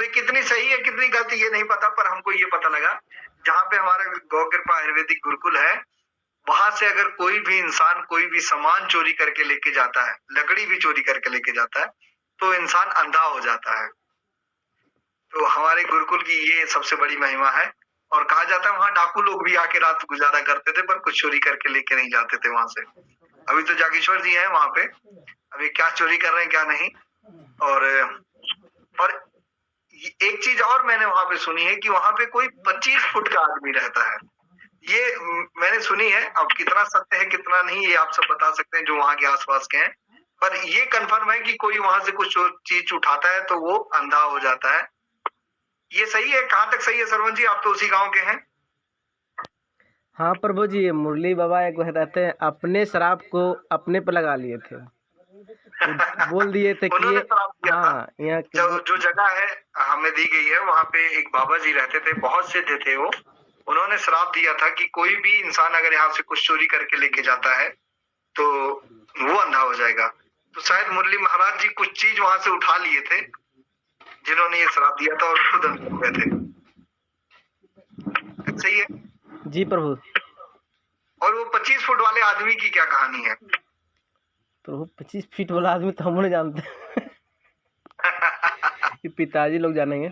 अब ये कितनी सही है कितनी गलती ये नहीं पता, पर हमको ये पता लगा जहाँ पे हमारा गौ कृपा आयुर्वेदिक गुरुकुल है, वहां से अगर कोई भी इंसान कोई भी सामान चोरी करके लेके जाता है, लकड़ी भी चोरी करके लेके जाता है, तो इंसान अंधा हो जाता है। तो हमारे गुरुकुल की ये सबसे बड़ी महिमा है। और कहा जाता है वहां डाकू लोग भी आके रात गुजारा करते थे, पर कुछ चोरी करके लेके नहीं जाते थे वहां से। अभी तो जागेश्वर जी हैं वहां पे, अभी क्या चोरी कर रहे हैं क्या नहीं। और एक चीज और मैंने वहां पे सुनी है कि वहां पे कोई 25 फुट का आदमी रहता है। ये मैंने सुनी है, अब कितना सत्य है कितना नहीं ये आप सब बता सकते हैं जो वहां के आसपास के हैं, पर ये कंफर्म है कि कोई वहां से कुछ चीज उठाता है तो वो अंधा हो जाता है। ये सही है? कहाँ तक सही है सरवण जी? आप तो उसी गांव के हैं। हाँ प्रभु जी, मुरली बाबा एक रहते हैं, अपने शराब को अपने पे लगा लिए थे। तो बोल दिए थे कि उन्होंने शराब दिया था। हाँ, यहाँ जो जगह है हमें दी गई है वहां पे एक बाबा जी रहते थे, बहुत सिद्ध थे वो। उन्होंने श्राप दिया था कि कोई भी इंसान अगर यहाँ से कुछ चोरी करके लेके जाता है तो वो अंधा हो जाएगा। तो शायद मुरली महाराज जी कुछ चीज वहां से उठा लिए थे जिन्होंने ये श्राप दिया था और खुद अंधे हो गए थे। सही है जी प्रभु। और वो 25 फुट वाले आदमी की क्या कहानी है? प्रभु 25 फीट वाला आदमी तो हम नहीं जानते। ये पिताजी लोग जानेंगे।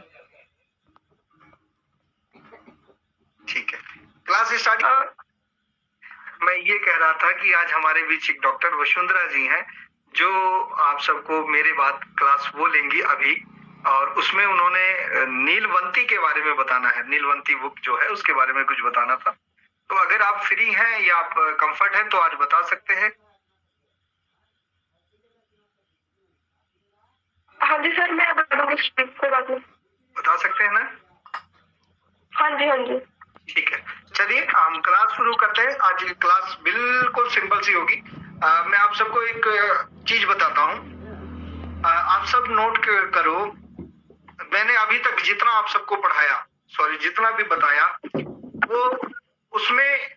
ठीक है, क्लास स्टार्ट। मैं ये कह रहा था कि आज हमारे बीच एक डॉक्टर वसुंधरा जी हैं जो आप सबको मेरे बाद क्लास वो लेंगी अभी, और उसमें उन्होंने नीलवंती के बारे में बताना है। नीलवंती बुक जो है उसके बारे में कुछ बताना था। तो अगर आप फ्री हैं या आप कंफर्ट हैं तो आज बता सकते हैं। हाँ जी सर, मैं बता दूंगी, कोई बात नहीं। बता सकते हैं ना? हाँ जी हाँ जी। ठीक है, चलिए हम क्लास शुरू करते हैं। आज की क्लास बिल्कुल सिंपल सी होगी। मैं आप सबको एक चीज बताता हूँ, आप सब नोट करो। मैंने अभी तक जितना आप सबको पढ़ाया, जितना भी बताया, वो उसमें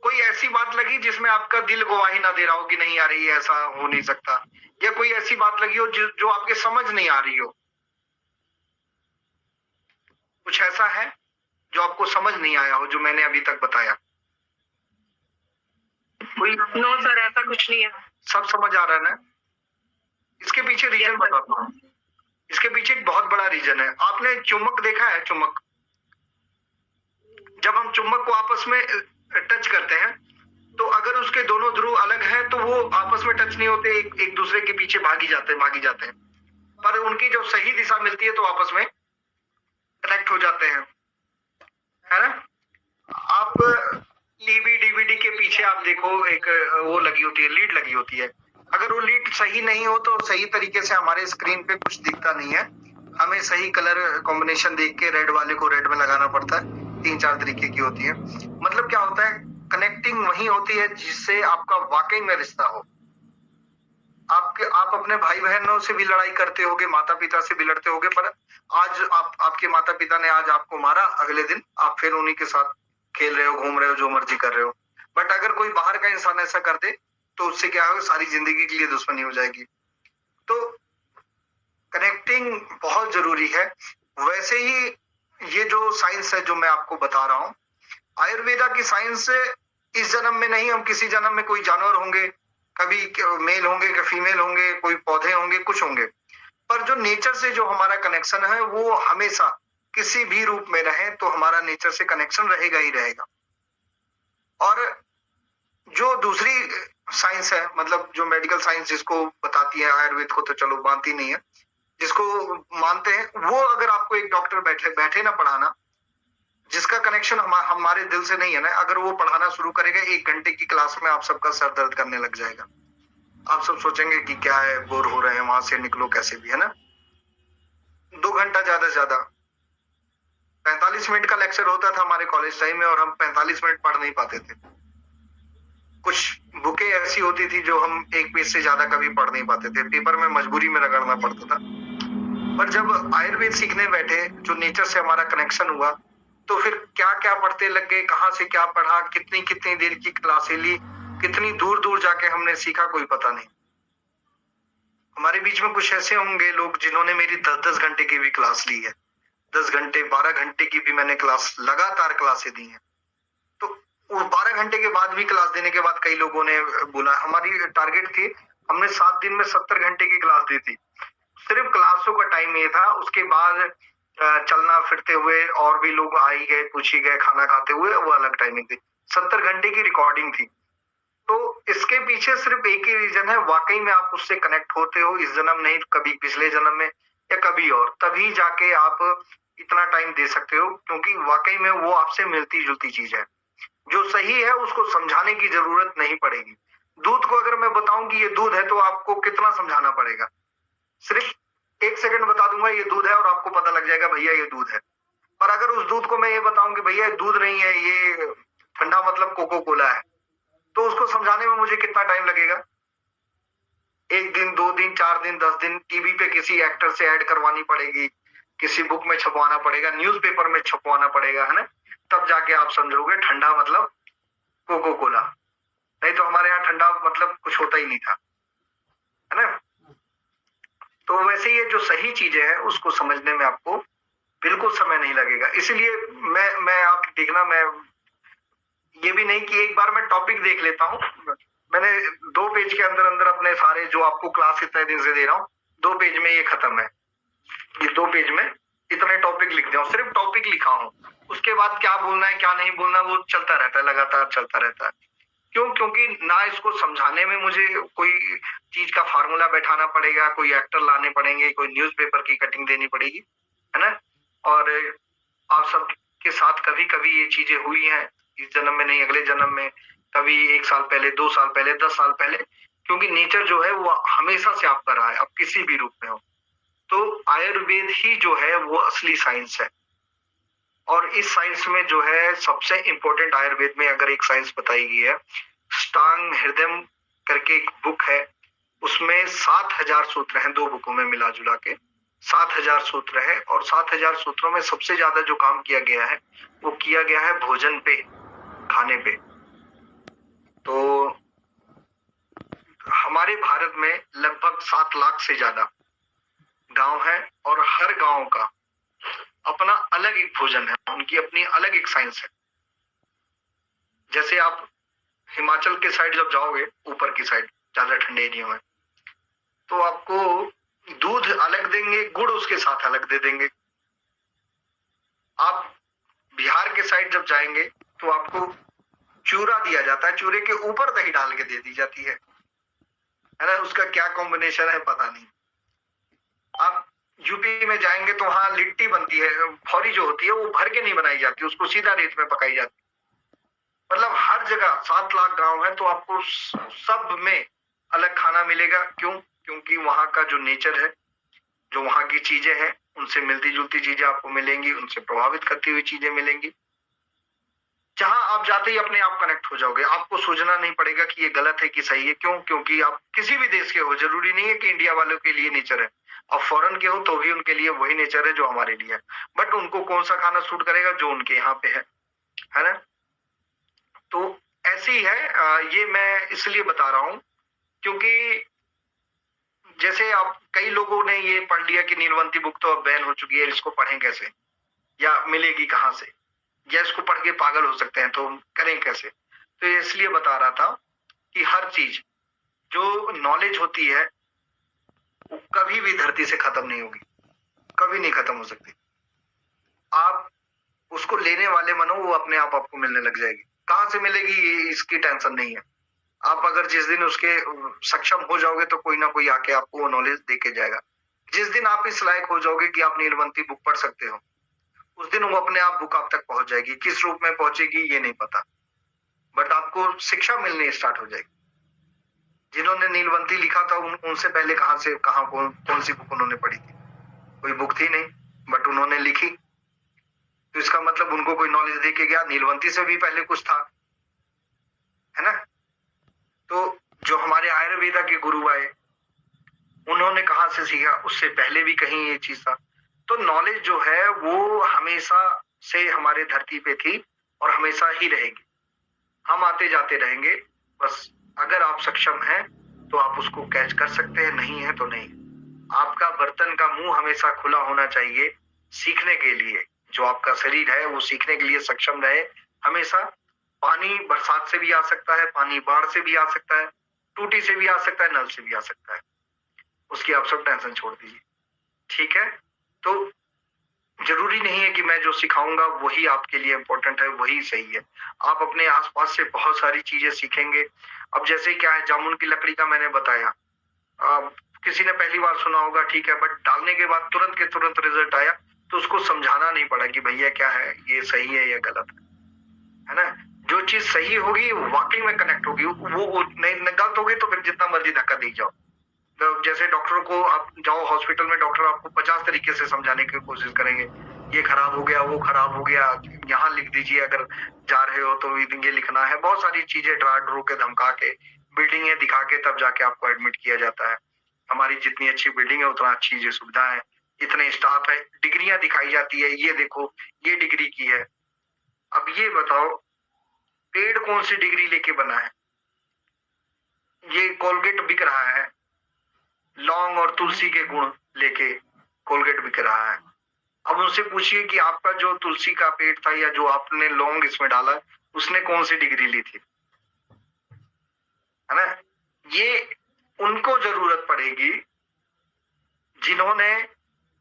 कोई ऐसी बात लगी जिसमें आपका दिल गवाही ना दे रहा हो कि नहीं आ रही है, ऐसा हो नहीं सकता, या कोई ऐसी बात लगी हो जो आपके समझ नहीं आ रही हो? कुछ ऐसा है जो आपको समझ नहीं आया हो जो मैंने अभी तक बताया? नो सर, ऐसा कुछ नहीं है। सब समझ आ रहा है ना? इसके पीछे रीजन बताता हूँ। इसके पीछे एक बहुत बड़ा रीजन है। आपने चुम्बक देखा है? चुम्बक, जब हम चुम्बक को आपस में टच करते हैं तो अगर उसके दोनों ध्रुव अलग हैं तो वो आपस में टच नहीं होते, एक दूसरे के पीछे भागी जाते हैं। पर उनकी जो सही दिशा मिलती है तो आपस में कनेक्ट हो जाते हैं, है ना? आप टीवी डीवीडी के पीछे आप देखो, एक वो लगी होती है, लीड लगी होती है। अगर वो लीड सही नहीं हो तो सही तरीके से हमारे स्क्रीन पे कुछ दिखता नहीं है। हमें सही कलर कॉम्बिनेशन देख के रेड वाले को रेड में लगाना पड़ता है। 3-4 तरीके की होती है। मतलब क्या होता है, कनेक्टिंग वही होती है जिससे आपका वाकई में रिश्ता हो। आप अपने भाई बहनों से भी लड़ाई करते होगे, माता पिता से भी लड़ते होगे, पर आज आपके माता पिता ने आज आपको मारा, अगले दिन आप फिर उन्हीं के साथ खेल रहे हो, घूम रहे हो, जो मर्जी कर रहे हो। बट अगर कोई बाहर का इंसान ऐसा कर दे तो उससे क्या होगा, सारी जिंदगी के लिए दुश्मनी हो जाएगी। तो कनेक्टिंग बहुत जरूरी है। वैसे ही ये जो साइंस है जो मैं आपको बता रहा हूँ, आयुर्वेदा की साइंस इस जन्म में नहीं, हम किसी जन्म में कोई जानवर होंगे, कभी मेल होंगे, कभी फीमेल होंगे, कोई पौधे होंगे, कुछ होंगे, पर जो नेचर से जो हमारा कनेक्शन है वो हमेशा किसी भी रूप में रहे तो हमारा नेचर से कनेक्शन रहेगा ही रहेगा। और जो दूसरी साइंस है, मतलब जो मेडिकल साइंस जिसको बताती है, आयुर्वेद को तो चलो मानती नहीं है, जिसको मानते हैं वो, अगर आपको एक डॉक्टर बैठे ना पढ़ाना, जिसका कनेक्शन हमारे दिल से नहीं है ना, अगर वो पढ़ाना शुरू करेगा 1 घंटे की क्लास में आप सबका सर दर्द करने लग जाएगा। आप सब सोचेंगे कि क्या है, बोर हो रहे हैं, वहां से निकलो कैसे भी, है ना? 2 घंटा ज्यादा से ज्यादा 45 मिनट का लेक्चर होता था हमारे कॉलेज टाइम में, और हम 45 मिनट पढ़ नहीं पाते थे। कुछ बुकें ऐसी होती थी जो हम 1 पेज से ज्यादा कभी पढ़ नहीं पाते थे, पेपर में मजबूरी में रगड़ना पड़ता था। पर जब आयुर्वेद सीखने बैठे, जो नेचर से हमारा कनेक्शन हुआ, तो फिर क्या क्या पढ़ते लग गए, कहाँ से क्या पढ़ा, कितनी कितनी देर की क्लासें ली, कितनी दूर दूर जाके हमने सीखा, कोई पता नहीं। हमारे बीच में कुछ ऐसे होंगे लोग जिन्होंने मेरी 10-10 घंटे की भी क्लास ली है, 10 घंटे 12 घंटे की भी मैंने क्लास लगातार क्लासें दी हैं। तो वो 12 घंटे के बाद भी क्लास देने के बाद कई लोगों ने बोला, हमारी टारगेट थी, हमने 7 दिन में 70 घंटे की क्लास दी थी। सिर्फ क्लासों का टाइम ये था, उसके बाद चलना फिरते हुए और भी लोग आ ही गए, पूछ ही गए, खाना खाते हुए, वो अलग टाइमिंग थी। 70 घंटे की रिकॉर्डिंग थी। तो इसके पीछे सिर्फ एक ही रीजन है, वाकई में आप उससे कनेक्ट होते हो, इस जन्म नहीं तो कभी पिछले जन्म में या कभी और, तभी जाके आप इतना टाइम दे सकते हो, क्योंकि वाकई में वो आपसे मिलती जुलती चीज है। जो सही है उसको समझाने की जरूरत नहीं पड़ेगी। दूध को अगर मैं बताऊं कि ये दूध है तो आपको कितना समझाना पड़ेगा? सिर्फ 1 सेकंड बता दूंगा ये दूध है और आपको पता लग जाएगा भैया ये दूध है। पर अगर उस दूध को मैं ये बताऊं कि भैया दूध नहीं है, ये ठंडा मतलब कोको कोला है, तो उसको समझाने में मुझे कितना टाइम लगेगा? 1 दिन, 2 दिन, 4 दिन, 10 दिन, टीवी पे किसी एक्टर से ऐड करवानी पड़ेगी, किसी बुक में छपवाना पड़ेगा, न्यूज़पेपर में छपवाना पड़ेगा, है ना? तब जाके आप समझोगे ठंडा मतलब कोको कोला। नहीं तो हमारे यहाँ ठंडा मतलब कुछ होता ही नहीं था, है ना? तो वैसे ये जो सही चीजें हैं उसको समझने में आपको बिल्कुल समय नहीं लगेगा। इसलिए मैं आप देखना, मैं ये भी नहीं कि एक बार मैं टॉपिक देख लेता हूँ, मैंने 2 पेज के अंदर अंदर अपने सारे जो आपको क्लास इतने दिन से दे रहा हूँ, 2 पेज में ये खत्म है। ये 2 पेज में इतने टॉपिक लिख दिया हूँ, सिर्फ टॉपिक लिखा हूँ। उसके बाद क्या बोलना है क्या नहीं बोलना वो चलता रहता है, लगातार चलता रहता है। क्यों? क्योंकि ना इसको समझाने में मुझे कोई चीज का फार्मूला बैठाना पड़ेगा, कोई एक्टर लाने पड़ेंगे, कोई न्यूज़पेपर की कटिंग देनी पड़ेगी, है ना? और आप सब के साथ कभी कभी ये चीजें हुई हैं, इस जन्म में नहीं अगले जन्म में, कभी 1 साल पहले, 2 साल पहले, 10 साल पहले, क्योंकि नेचर जो है वो हमेशा से आपका रहा है, आप किसी भी रूप में हो। तो आयुर्वेद ही जो है वो असली साइंस है। और इस साइंस में जो है सबसे इंपॉर्टेंट, आयुर्वेद में अगर एक साइंस बताई गई है, स्टांग हृदय करके एक बुक है, उसमें 7000 सूत्र हैं, 2 बुकों में मिला जुला के 7000 सूत्र है। और 7000 सूत्रों में सबसे ज्यादा जो काम किया गया है वो किया गया है भोजन पे, खाने पे। तो हमारे भारत में लगभग 7 लाख से ज्यादा गांव है और हर गांव का अपना अलग एक भोजन है, उनकी अपनी अलग एक साइंस है। जैसे आप हिमाचल के साइड जब जाओगे, ऊपर की साइड ज्यादा ठंडे एरिया में, तो आपको दूध अलग देंगे, गुड़ उसके साथ अलग दे देंगे। आप बिहार के साइड जब जाएंगे तो आपको चूरा दिया जाता है, चूरे के ऊपर दही डाल के दे दी जाती है ना? उसका क्या कॉम्बिनेशन है पता नहीं। आप यूपी में जाएंगे तो वहां लिट्टी बनती है, फौरी जो होती है वो भर के नहीं बनाई जाती, उसको सीधा रेत में पकाई जाती है। मतलब हर जगह 7 लाख गांव है तो आपको सब में अलग खाना मिलेगा। क्यों? क्योंकि वहां का जो नेचर है, जो वहां की चीजें हैं, उनसे मिलती जुलती चीजें आपको मिलेंगी, उनसे प्रभावित करती हुई चीजें मिलेंगी। जहां आप जाते ही अपने आप कनेक्ट हो जाओगे, आपको सोचना नहीं पड़ेगा कि ये गलत है कि सही है। क्यों? क्योंकि आप किसी भी देश के हो, जरूरी नहीं है कि इंडिया वालों के लिए नेचर है, आप फॉरेन के हो तो भी उनके लिए वही नेचर है जो हमारे लिए है। बट उनको कौन सा खाना सूट करेगा? जो उनके यहाँ पे है ना? तो ऐसे ही है। ये मैं इसलिए बता रहा हूं क्योंकि जैसे आप कई लोगों ने ये पढ़ लिया कि नीलवंती बुक तो अब बैन हो चुकी है, इसको पढ़ें कैसे, या मिलेगी कहाँ से, या इसको पढ़ के पागल हो सकते हैं तो करें कैसे? तो इसलिए बता रहा था कि हर चीज जो नॉलेज होती है वो कभी भी धरती से खत्म नहीं होगी, कभी नहीं खत्म हो सकती। आप उसको लेने वाले बनो, वो अपने आप आपको मिलने लग जाएगी। कहाँ से मिलेगी ये इसकी टेंशन नहीं है। आप अगर जिस दिन उसके सक्षम हो जाओगे तो कोई ना कोई आके आपको वो नॉलेज दे के जाएगा। जिस दिन आप इस लायक हो जाओगे कि आप नीलवंती बुक पढ़ सकते हो, उस दिन वो अपने आप बुक आप तक पहुंच जाएगी। किस रूप में पहुंचेगी ये नहीं पता, बट आपको शिक्षा मिलनी स्टार्ट हो जाएगी। जिन्होंने नीलवंती लिखा था उनसे पहले कहाँ कौन सी बुक उन्होंने पढ़ी थी? कोई बुक थी नहीं, बट उन्होंने लिखी, तो इसका मतलब उनको कोई नॉलेज दे के गया। नीलवंती से भी पहले कुछ था, है ना? तो जो हमारे आयुर्वेदा के गुरु आए, उन्होंने कहाँ से सीखा? उससे पहले भी कहीं ये चीज था। तो नॉलेज जो है वो हमेशा से हमारे धरती पे थी और हमेशा ही रहेगी। हम आते जाते रहेंगे। बस अगर आप सक्षम हैं तो आप उसको कैच कर सकते हैं, नहीं है तो नहीं। आपका बर्तन का मुंह हमेशा खुला होना चाहिए सीखने के लिए। जो आपका शरीर है वो सीखने के लिए सक्षम रहे हमेशा। पानी बरसात से भी आ सकता है, पानी बाढ़ से भी आ सकता है, टूटी से भी आ सकता है, नल से भी आ सकता है। उसकी आप सब टेंशन छोड़ दीजिए, ठीक है। तो जरूरी नहीं है कि मैं जो सिखाऊंगा वही आपके लिए इम्पोर्टेंट है, वही सही है। आप अपने आसपास से बहुत सारी चीजें सीखेंगे। अब जैसे क्या है, जामुन की लकड़ी का मैंने बताया, किसी ने पहली बार सुना होगा, ठीक है, बट डालने के बाद तुरंत के तुरंत रिजल्ट आया, तो उसको समझाना नहीं पड़ा कि भैया क्या है, ये सही है या गलत है ना। जो चीज सही होगी वाकई में कनेक्ट होगी, वो नहीं गलत होगी तो फिर जितना मर्जी धक्का दी जाओ। तो जैसे डॉक्टर को आप जाओ हॉस्पिटल में, डॉक्टर आपको 50 तरीके से समझाने की कोशिश करेंगे, ये खराब हो गया, वो खराब हो गया, यहाँ लिख दीजिए, अगर जा रहे हो तो ये लिखना है, बहुत सारी चीजें डरा डरो के धमका के, बिल्डिंगें दिखा के तब जाके आपको एडमिट किया जाता है। हमारी जितनी अच्छी बिल्डिंग है उतना अच्छी ये सुविधा है, इतने स्टाफ है, डिग्रियां दिखाई जाती है, ये देखो ये डिग्री की है। अब ये बताओ पेड़ कौन सी डिग्री लेके बना है? ये कोलगेट बिक रहा है, लौंग और तुलसी के गुण लेके कोलगेट बिक रहा है। अब उनसे पूछिए कि आपका जो तुलसी का पेड़ था या जो आपने लौंग इसमें डाला, उसने कौन सी डिग्री ली थी, है ना। ये उनको जरूरत पड़ेगी जिन्होंने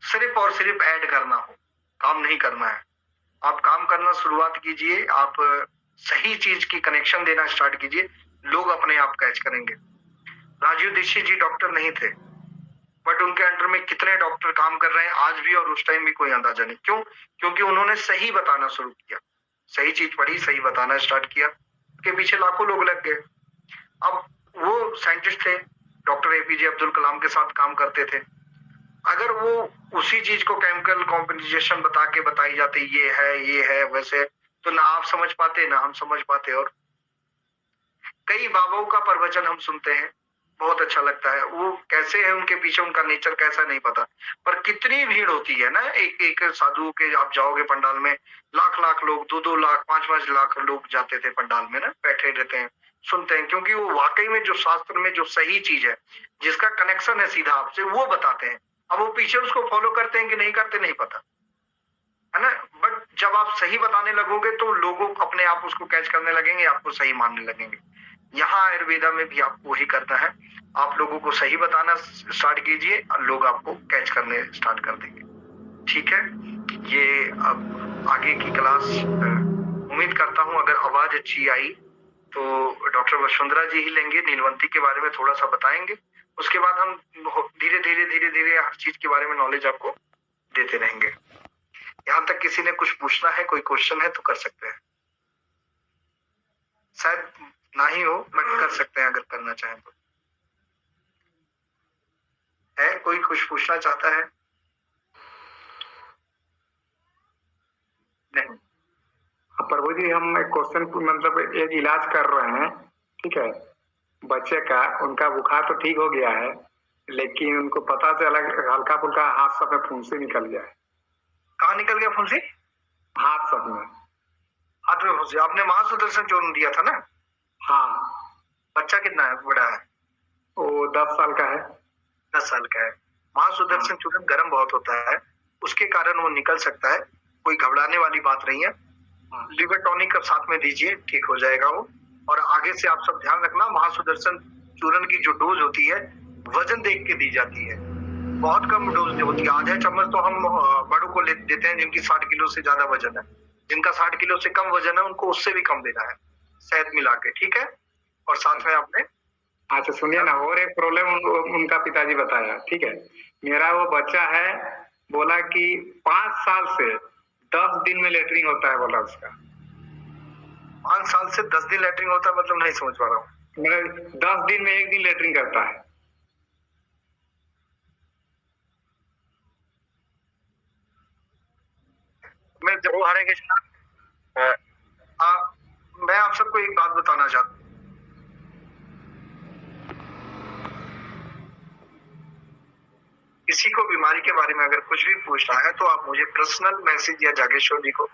सिर्फ और सिर्फ ऐड करना हो, काम नहीं करना है। आप काम करना शुरुआत कीजिए, आप सही चीज की कनेक्शन देना स्टार्ट कीजिए, लोग अपने आप कैच करेंगे। राजीव दीक्षित जी डॉक्टर नहीं थे, बट उनके अंडर में कितने डॉक्टर काम कर रहे हैं आज भी, और उस टाइम भी कोई अंदाजा नहीं। क्यों? क्योंकि उन्होंने सही बताना शुरू किया, सही चीज पढ़ी, सही बताना स्टार्ट किया, के पीछे लाखों लोग लग गए। अब वो साइंटिस्ट थे, डॉक्टर एपीजे अब्दुल कलाम के साथ काम करते थे। अगर वो उसी चीज को केमिकल कॉम्पोजिशन बता के बताई जाती, ये है वैसे, तो ना आप समझ पाते ना हम समझ पाते। और कई बाबाओं का प्रवचन हम सुनते हैं, बहुत अच्छा लगता है, वो कैसे है, उनके पीछे उनका नेचर कैसा नहीं पता, पर कितनी भीड़ होती है ना। एक एक साधु के आप जाओगे पंडाल में, लाख लाख लोग, 2-2 लाख 5-5 लाख लोग जाते थे पंडाल में ना, बैठे रहते हैं, सुनते हैं, क्योंकि वो वाकई में जो शास्त्र में जो सही चीज है, जिसका कनेक्शन है सीधा आपसे, वो बताते हैं। अब वो पीछे उसको फॉलो करते हैं कि नहीं करते नहीं पता, है ना। बट जब आप सही बताने लगोगे तो लोगों अपने आप उसको कैच करने लगेंगे, आपको सही मानने लगेंगे। यहाँ आयुर्वेदा में भी आपको वही करना है, आप लोगों को सही बताना स्टार्ट कीजिए और लोग आपको कैच करने स्टार्ट कर देंगे, ठीक है। ये अब आगे की क्लास उम्मीद करता हूँ अगर आवाज अच्छी आई तो डॉक्टर वसुंधरा जी ही लेंगे, नीलवंती के बारे में थोड़ा सा बताएंगे, उसके बाद हम धीरे धीरे हर चीज के बारे में नॉलेज आपको देते रहेंगे। यहाँ तक किसी ने कुछ पूछना है, कोई क्वेश्चन है तो कर सकते हैं, शायद ना ही हो बट कर सकते हैं अगर करना चाहें तो। है कोई कुछ पूछना चाहता है? नहीं। प्रभु जी, हम एक क्वेश्चन मतलब एक इलाज कर रहे हैं, ठीक है, बच्चे का, उनका बुखार तो ठीक हो गया है, लेकिन उनको पता चला हल्का फुल्का हाथ सब में फुंसी निकल गया है। कहाँ निकल गया फुंसी? हाथ सब में। हाथ में फुंसी? आपने महासुदर्शन चूर्ण दिया था ना? हाँ। बच्चा कितना है, बड़ा है? वो 10 साल का है। 10 साल का है। महासुदर्शन चूर्ण गर्म बहुत होता है, उसके कारण वो निकल सकता है, कोई घबराने वाली बात नहीं है। लिवर टॉनिक साथ में दीजिए, ठीक हो जाएगा वो। और आगे से आप सब ध्यान रखना, महासुदर्शन चूर्ण की जो डोज होती है वजन देख के दी जाती है, बहुत कम डोज होती है। आधा चम्मच तो हम बड़ों को देते हैं जिनकी 60 किलो से ज्यादा वजन है, जिनका 60 किलो से कम वजन है उनको उससे भी कम देना है, शहद मिला के, ठीक है। और साथ में आपने अच्छा सुनिए ना, और एक प्रॉब्लम उनका पिताजी बताया, ठीक है, मेरा वो बच्चा है, बोला कि 5 साल से 10 दिन में लेटरिन होता है, बोला उसका। 5 साल से 10 दिन लेटरिन होता है, मतलब नहीं समझ पा रहा हूँ। मैं 10 दिन में 1 दिन लेटरिन करता है। मैं जरूर हरे कृष्णा, मैं आप सबको एक बात बताना चाहता हूँ। किसी को बीमारी के बारे में अगर कुछ भी पूछना है तो आप मुझे पर्सनल मैसेज या जागेश्वर जी को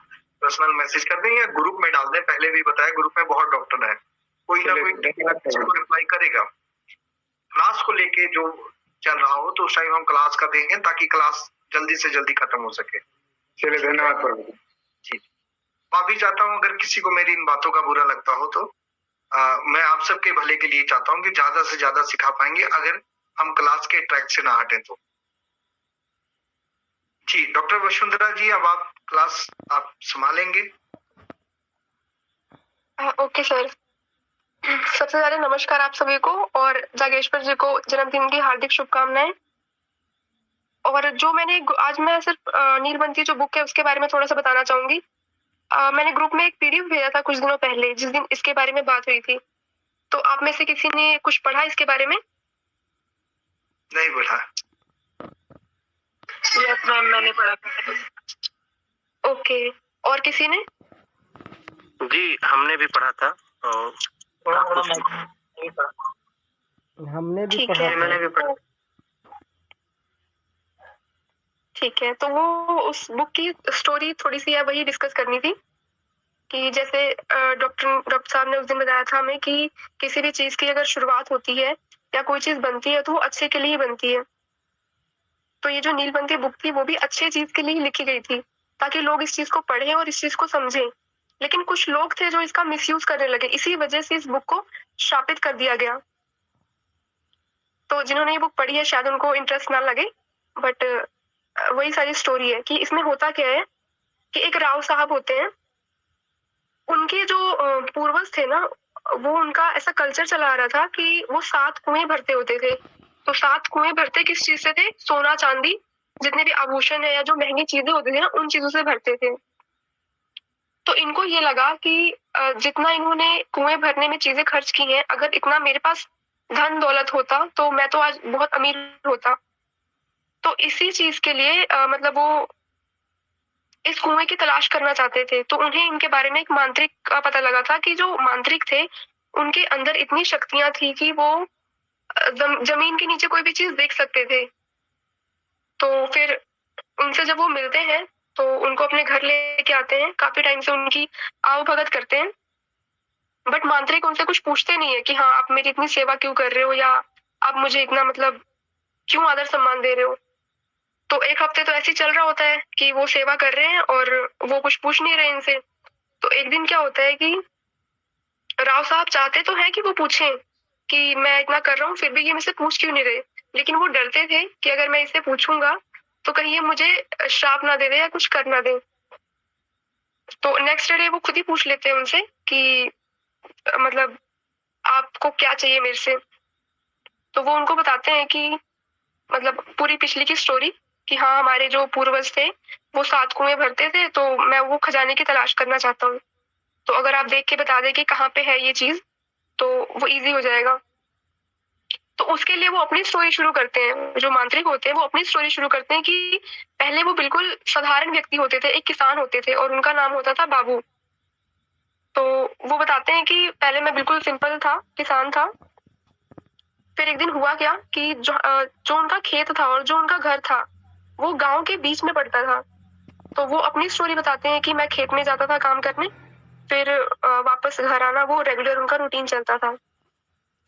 पर्सनल मैसेज कर दें या ग्रुप में डाल दें। पहले भी बताया, ग्रुप में बहुत डॉक्टर है, कोई ना कोई रिप्लाई करेगा। क्लास को लेके जो चल रहा हो तो उस टाइम हम क्लास का देंगे ताकि क्लास जल्दी से जल्दी खत्म हो सके। चलिए धन्यवाद प्रभु जी। जी, माफी चाहता हूँ अगर किसी को मेरी इन बातों का बुरा लगता हो तो मैं आप सबके भले के लिए चाहता हूँ कि ज्यादा से ज्यादा सिखा पाएंगे अगर हम क्लास के ट्रैक से ना हटे तो। जी डॉक्टर वसुंधरा जी, अब आप क्लास आप संभालेंगे। Okay sir. सबसे पहले नमस्कार आप सभी को और जागेश्वर जी को जन्मदिन की हार्दिक शुभकामनाएं। और जो आज मैं सिर्फ नीलबंती जो बुक है उसके बारे में थोड़ा सा बताना चाहूंगी। मैंने ग्रुप में एक पीडीएफ भेजा था कुछ दिनों पहले जिस दिन इसके बारे में बात हुई थी। तो आप में से किसी ने कुछ पढ़ा इसके बारे में? नहीं पढ़ा। यस मैम, मैंने पढ़ा था। ओके, और किसी ने? जी हमने भी पढ़ा था। हमने भी ठीक पढ़ा है, था। मैंने भी पढ़ा। ठीक है, तो वो उस बुक की स्टोरी थोड़ी सी है वही डिस्कस करनी थी कि जैसे डॉक्टर साहब ने उस दिन बताया था हमें कि किसी भी चीज की अगर शुरुआत होती है या कोई चीज बनती है तो वो अच्छे के लिए ही बनती है। तो ये जो नीलबंती बुक थी वो भी अच्छे चीज के लिए ही लिखी गई थी ताकि लोग इस चीज को पढ़ें और इस चीज को समझें। लेकिन कुछ लोग थे जो इसका मिसयूज करने लगे, इसी वजह से इस बुक को शापित कर दिया गया। तो जिन्होंने ये बुक पढ़ी है शायद उनको इंटरेस्ट ना लगे, बट वही सारी स्टोरी है कि इसमें होता क्या है कि एक राव साहब होते हैं, उनके जो पूर्वज थे ना, वो उनका ऐसा कल्चर चला आ रहा था कि वो 7 कुएं भरते होते थे। तो 7 कुएं भरते किस चीज से थे? सोना चांदी, जितने भी आभूषण है या जो महंगी चीजें होती थी ना उन चीजों से भरते थे। तो इनको ये लगा कि जितना इन्होंने कुएं भरने में चीजें खर्च की हैं, अगर इतना मेरे पास धन दौलत होता तो मैं तो आज बहुत अमीर होता। तो इसी चीज के लिए मतलब वो इस कुएं की तलाश करना चाहते थे। तो उन्हें इनके बारे में एक मांत्रिक का पता लगा था कि जो मांत्रिक थे उनके अंदर इतनी शक्तियां थी कि वो जमीन के नीचे कोई भी चीज देख सकते थे। तो फिर उनसे जब वो मिलते हैं तो उनको अपने घर लेके आते हैं, काफी टाइम से उनकी आवभगत करते हैं, बट मांत्रिक उनसे कुछ पूछते नहीं है कि हाँ आप मेरी इतनी सेवा क्यों कर रहे हो या आप मुझे इतना मतलब क्यों आदर सम्मान दे रहे हो। तो एक हफ्ते तो ऐसे ही चल रहा होता है कि वो सेवा कर रहे हैं और वो कुछ पूछ नहीं रहे इनसे। तो एक दिन क्या होता है कि राव साहब चाहते तो हैं कि वो पूछें कि मैं इतना कर रहा हूँ फिर भी ये मुझसे पूछ क्यों नहीं रहे, लेकिन वो डरते थे कि अगर मैं इससे पूछूंगा तो कहीं ये मुझे श्राप ना दे दे या कुछ कर ना दे। तो नेक्स्ट डे वो खुद ही पूछ लेते हैं उनसे कि मतलब आपको क्या चाहिए मेरे से। तो वो उनको बताते हैं कि मतलब पूरी पिछली की स्टोरी कि हाँ हमारे जो पूर्वज थे वो 7 कुएं भरते थे, तो मैं वो खजाने की तलाश करना चाहता हूँ। तो अगर आप देख के बता दें कि कहाँ पे है ये चीज तो वो इजी हो जाएगा। तो उसके लिए वो अपनी स्टोरी शुरू करते हैं, जो मांत्रिक होते हैं वो अपनी स्टोरी शुरू करते हैं कि पहले वो बिल्कुल साधारण व्यक्ति होते थे, एक किसान होते थे और उनका नाम होता था बाबू। तो वो बताते हैं कि पहले मैं बिल्कुल सिंपल था, किसान था। फिर एक दिन हुआ क्या कि जो उनका खेत था और जो उनका घर था वो गांव के बीच में पड़ता था। तो वो अपनी स्टोरी बताते हैं कि मैं खेत में जाता था काम करने, फिर वापस घर आना, वो रेगुलर उनका रूटीन चलता था।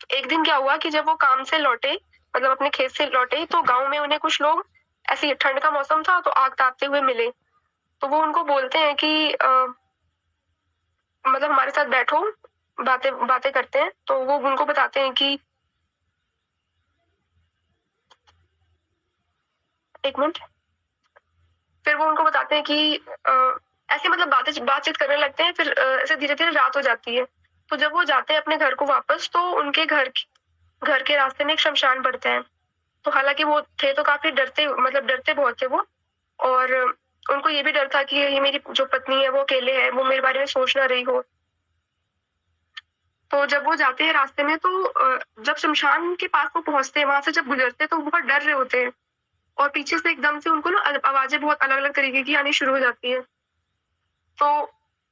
एक दिन क्या हुआ कि जब वो काम से लौटे, मतलब अपने खेत से लौटे, तो गांव में उन्हें कुछ लोग, ऐसे ठंड का मौसम था तो आग तापते हुए मिले। तो वो उनको बोलते हैं कि मतलब हमारे साथ बैठो, बातें करते हैं। तो वो उनको बताते हैं कि एक मिनट, फिर वो उनको बताते हैं कि ऐसे मतलब बातचीत करने लगते हैं। फिर ऐसे धीरे धीरे रात हो जाती है। तो जब वो जाते हैं अपने घर को वापस तो उनके घर के रास्ते में एक शमशान पड़ता है। तो हालांकि वो थे तो काफी डरते, मतलब डरते बहुत थे वो, और उनको ये भी डर था कि ये मेरी जो पत्नी है वो अकेले है, वो मेरे बारे में सोच ना रही हो। तो जब वो जाते हैं रास्ते में तो जब शमशान के पास वो पहुंचते हैं, वहां से जब गुजरते हैं तो वो बहुत डर रहे होते हैं और पीछे से एकदम से उनको ना आवाजें बहुत अलग अलग तरीके की आनी शुरू हो जाती है। तो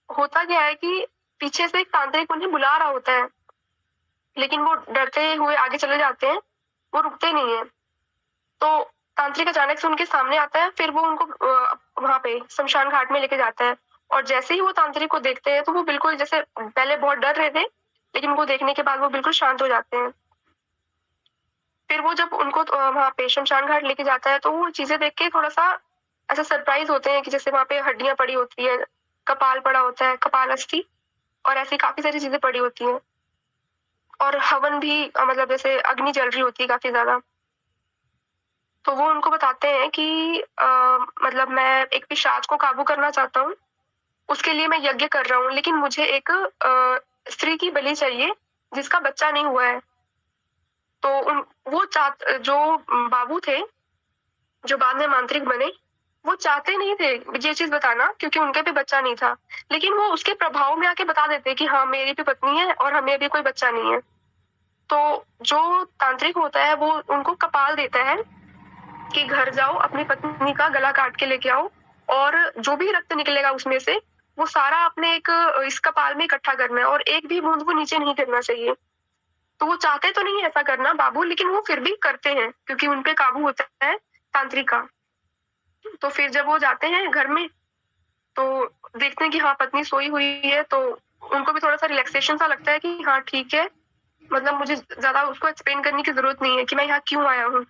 होता क्या है कि पीछे से एक तांत्रिक उन्हें बुला रहा होता है, लेकिन वो डरते हुए आगे चले जाते हैं, वो रुकते नहीं है। तो तांत्रिक अचानक से उनके सामने आता है, फिर वो उनको वहां पे शमशान घाट में लेके जाता है। और जैसे ही वो तांत्रिक को देखते हैं तो वो बिल्कुल, जैसे पहले बहुत डर रहे थे लेकिन उनको देखने के बाद वो बिल्कुल शांत हो जाते हैं। फिर वो जब उनको वहाँ पे शमशान घाट लेके जाता है तो वो चीजें देख के थोड़ा सा ऐसा सरप्राइज होते हैं कि जैसे वहाँ पे हड्डियां पड़ी होती है, कपाल पड़ा होता है, कपाल अस्थि, और ऐसी काफी सारी चीजें पड़ी होती हैं, और हवन भी मतलब जैसे अग्नि जल रही होती है काफी ज्यादा। तो वो उनको बताते हैं कि मतलब मैं एक पिशाच को काबू करना चाहता हूँ, उसके लिए मैं यज्ञ कर रहा हूँ, लेकिन मुझे एक स्त्री की बलि चाहिए जिसका बच्चा नहीं हुआ है। तो वो जो बाबू थे, जो बाद में मांत्रिक बने, वो चाहते नहीं थे ये चीज बताना क्योंकि उनके भी बच्चा नहीं था, लेकिन वो उसके प्रभाव में आके बता देते कि हाँ मेरी भी पत्नी है और हमें भी कोई बच्चा नहीं है। तो जो तांत्रिक होता है वो उनको कपाल देता है कि घर जाओ, अपनी पत्नी का गला काट के लेके आओ, और जो भी रक्त निकलेगा उसमें से वो सारा अपने एक इस कपाल में इकट्ठा करना है, और एक भी बूंद वो नीचे नहीं गिरना चाहिए। तो वो चाहते तो नहीं ऐसा करना बाबू, लेकिन वो फिर भी करते हैं क्योंकि उनपे काबू होता है तांत्रिक का। तो फिर जब वो जाते हैं घर में तो देखते हैं कि हाँ पत्नी सोई हुई है, तो उनको भी थोड़ा सा रिलैक्सेशन सा लगता है कि हाँ ठीक है, मतलब मुझे ज्यादा उसको एक्सप्लेन करने की जरूरत नहीं है कि मैं यहाँ क्यों आया हूँ।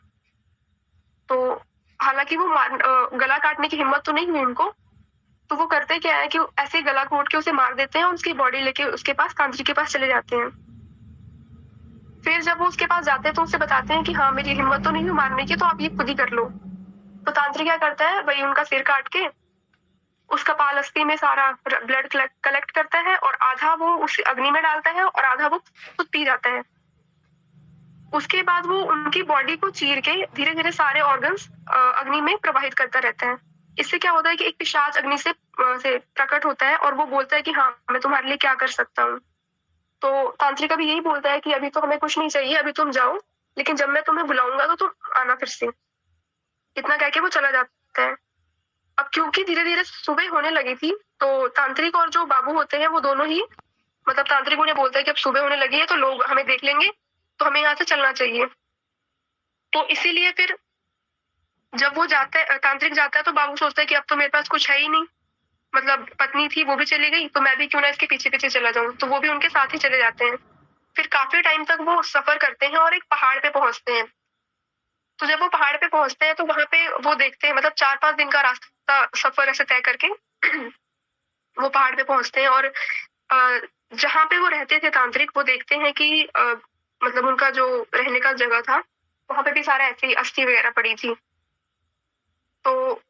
तो हालांकि वो गला काटने की हिम्मत तो नहीं हुई उनको, तो वो करते क्या है कि ऐसे ही गला घोट के उसे मार देते हैं और उसकी बॉडी लेके उसके पास तांत्रिक के पास चले जाते हैं। फिर जब वो उसके पास जाते हैं तो उसे बताते हैं कि हाँ मेरी हिम्मत तो नहीं हुई मारने की, तो आप ये खुद ही कर लो। तो तांत्रिक क्या करता है, वही उनका सिर काट के उस कपाल अस्थि में सारा ब्लड कलेक्ट करता है, और आधा वो उस अग्नि में डालता है और आधा वो खुद पी जाता है। उसके बाद वो उनकी बॉडी को चीर के धीरे धीरे सारे ऑर्गन्स अग्नि में प्रवाहित करता रहता है। इससे क्या होता है कि एक पिशाच अग्नि से प्रकट होता है और वो बोलता है कि हाँ मैं तुम्हारे लिए क्या कर सकता हूँ। तो तांत्रिक अभी यही बोलता है कि अभी तो हमें कुछ नहीं चाहिए, अभी तुम जाओ, लेकिन जब मैं तुम्हें बुलाऊंगा तो तुम आना फिर से। इतना कह के वो चला जाता है। अब क्योंकि धीरे धीरे सुबह होने लगी थी तो तांत्रिक और जो बाबू होते हैं वो दोनों ही, मतलब तांत्रिक उन्हें बोलता है कि अब सुबह होने लगी है तो लोग हमें देख लेंगे, तो हमें यहाँ से चलना चाहिए। तो इसीलिए फिर जब वो जाता है, तांत्रिक जाता है, तो बाबू सोचता है कि अब तो मेरे पास कुछ है ही नहीं, मतलब पत्नी थी वो भी चली गई, तो मैं भी क्यों ना इसके पीछे पीछे चला जाऊं। तो वो भी उनके साथ ही चले जाते हैं। फिर काफी टाइम तक वो सफर करते हैं और एक पहाड़ पे पहुंचते हैं। तो जब वो पहाड़ पे पहुंचते हैं तो वहां पे वो देखते हैं, मतलब 4-5 दिन का रास्ता सफर ऐसे तय करके वो पहाड़ पे पहुंचते हैं, और जहाँ पे वो रहते थे तांत्रिक, वो देखते हैं कि मतलब उनका जो रहने का जगह था वहां पे भी सारा ऐसे ही अस्थि वगैरह पड़ी थी। तो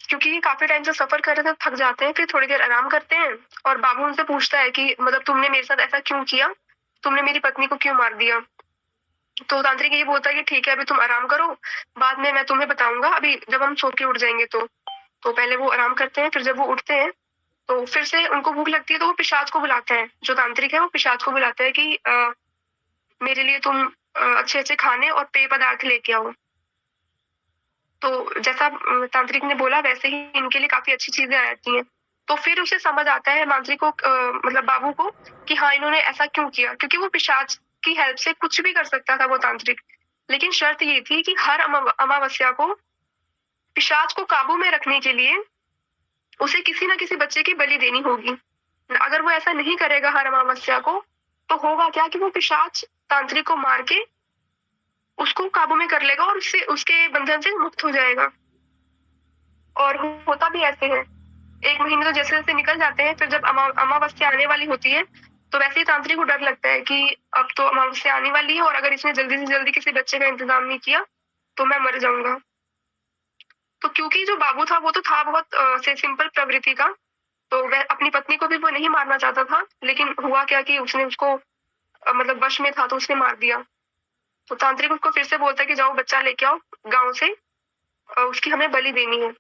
क्योंकि काफी टाइम से सफर कर रहे थे थक जाते हैं, फिर थोड़ी देर आराम करते हैं, और बाबू उनसे पूछता है कि मतलब तुमने मेरे साथ ऐसा क्यों किया, तुमने मेरी पत्नी को क्यों मार दिया। तो तांत्रिक ये बोलता है कि ठीक है अभी तुम आराम करो, बाद में मैं तुम्हें बताऊंगा, अभी जब हम सो के उठ जाएंगे तो पहले वो आराम करते हैं। फिर जब वो उठते हैं तो फिर से उनको भूख लगती है, तो वो पिशाच को बुलाता है, जो तांत्रिक है वो पिशाच को बुलाता है कि मेरे लिए तुम अच्छे अच्छे खाने और पेय पदार्थ लेके आओ। तो जैसा तांत्रिक ने बोला वैसे ही इनके लिए काफी अच्छी चीजें आती हैं। तो फिर उसे समझ आता है मांत्रिक को, मतलब बाबू को, कि हाँ इन्होंने ऐसा क्यों किया, क्योंकि वो पिशाच की हेल्प से कुछ भी कर सकता था वो तांत्रिक, लेकिन शर्त ये थी कि हर अमावस्या को पिशाच को काबू में रखने के लिए उसे किसी ना किसी बच्चे की बलि देनी होगी। अगर वो ऐसा नहीं करेगा हर अमावस्या को, तो होगा क्या कि वो पिशाच तांत्रिक को मार के उसको काबू में कर लेगा और उससे उसके बंधन से मुक्त हो जाएगा। और होता भी ऐसे है। 1 महीने तो जैसे जैसे निकल जाते हैं, फिर जब अमावस्या आने वाली होती है तो वैसे ही तांत्रिक को डर लगता है कि अब तो अमावस्या आने वाली है और अगर इसने जल्दी से जल्दी किसी बच्चे का इंतजाम नहीं किया तो मैं मर जाऊंगा। तो क्योंकि जो बाबू था वो तो था बहुत से सिंपल प्रवृत्ति का, तो वह अपनी पत्नी को भी वो नहीं मारना चाहता था, लेकिन हुआ क्या कि उसने उसको मतलब वश में था तो उसने मार दिया। तो तांत्रिक उसको फिर से बोलता है कि जाओ बच्चा लेके आओ गांव से, उसकी हमें बलि देनी है।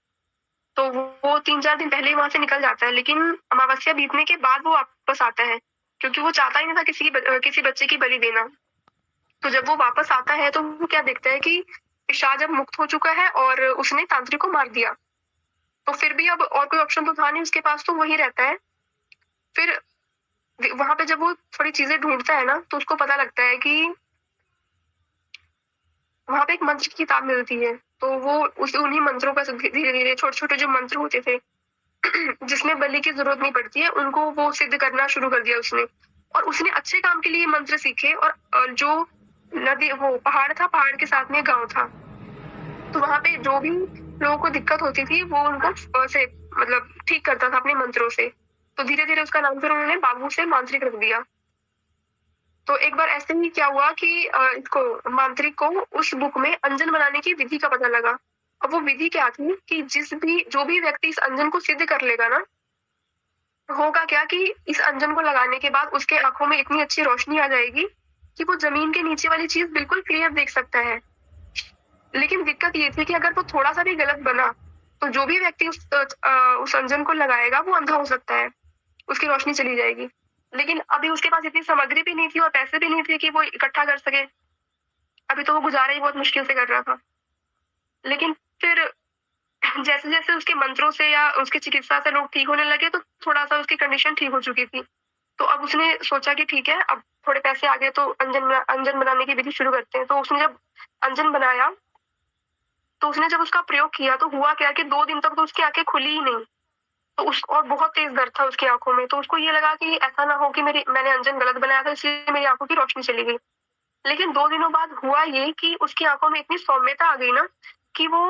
तो वो 3-4 दिन पहले ही वहां से निकल जाता है, लेकिन अमावस्या बीतने के बाद वो वापस आता है क्योंकि वो चाहता ही नहीं था किसी बच्चे की बलि देना। तो जब वो वापस आता है तो वो क्या देखता है कि पिशाच अब मुक्त हो चुका है और उसने तांत्रिक को मार दिया। तो फिर भी अब और कोई ऑप्शन तो था नहीं उसके पास, तो वही रहता है। फिर वहां पे जब वो थोड़ी चीजें ढूंढता है ना तो उसको पता लगता है कि वहां पे एक मंत्र की किताब मिलती है। तो वो उन्हीं मंत्रों का धीरे धीरे छोटे छोटे जो मंत्र होते थे जिसमें बलि की जरूरत नहीं पड़ती है, उनको वो सिद्ध करना शुरू कर दिया उसने। और उसने अच्छे काम के लिए मंत्र सीखे, और जो नदी, वो पहाड़ था, पहाड़ के साथ में गांव था। तो वहां पे जो भी लोगों को दिक्कत होती थी वो उनको से मतलब ठीक करता था अपने मंत्रों से। तो धीरे धीरे उसका नाम फिर उन्होंने बाबू से मांत्रिक रख दिया। तो एक बार ऐसे ही क्या हुआ कि इसको मांत्रिक को उस बुक में अंजन बनाने की विधि का पता लगा। अब वो विधि क्या थी कि जो भी व्यक्ति इस अंजन को सिद्ध कर लेगा ना, होगा क्या कि इस अंजन को लगाने के बाद उसके आंखों में इतनी अच्छी रोशनी आ जाएगी कि वो जमीन के नीचे वाली चीज बिल्कुल क्लियर देख सकता है। लेकिन दिक्कत ये थी कि अगर वो थोड़ा सा भी गलत बना तो जो भी व्यक्ति उस अंजन को लगाएगा वो अंधा हो सकता है, उसकी रोशनी चली जाएगी। लेकिन अभी उसके पास इतनी सामग्री भी नहीं थी और पैसे भी नहीं थे कि वो इकट्ठा कर सके। अभी तो वो गुजारा ही बहुत मुश्किल से कर रहा था। लेकिन फिर जैसे जैसे उसके मंत्रों से या उसकी चिकित्सा से लोग ठीक होने लगे तो थोड़ा सा उसकी कंडीशन ठीक हो चुकी थी। तो अब उसने सोचा कि ठीक है, अब थोड़े पैसे आ गए तो अंजन बनाने की विधि शुरू करते हैं। तो उसने जब अंजन बनाया तो उसने जब उसका प्रयोग किया तो हुआ क्या कि 2 दिन तक तो उसकी आंखें खुली ही नहीं। तो उस और बहुत तेज दर्द था उसकी आंखों में। तो उसको ये लगा कि ऐसा ना हो कि मैंने अंजन गलत बनाया था इसलिए मेरी आंखों की रोशनी चली गई। लेकिन 2 दिनों बाद हुआ ये कि उसकी आंखों में इतनी सौम्यता आ गई ना कि वो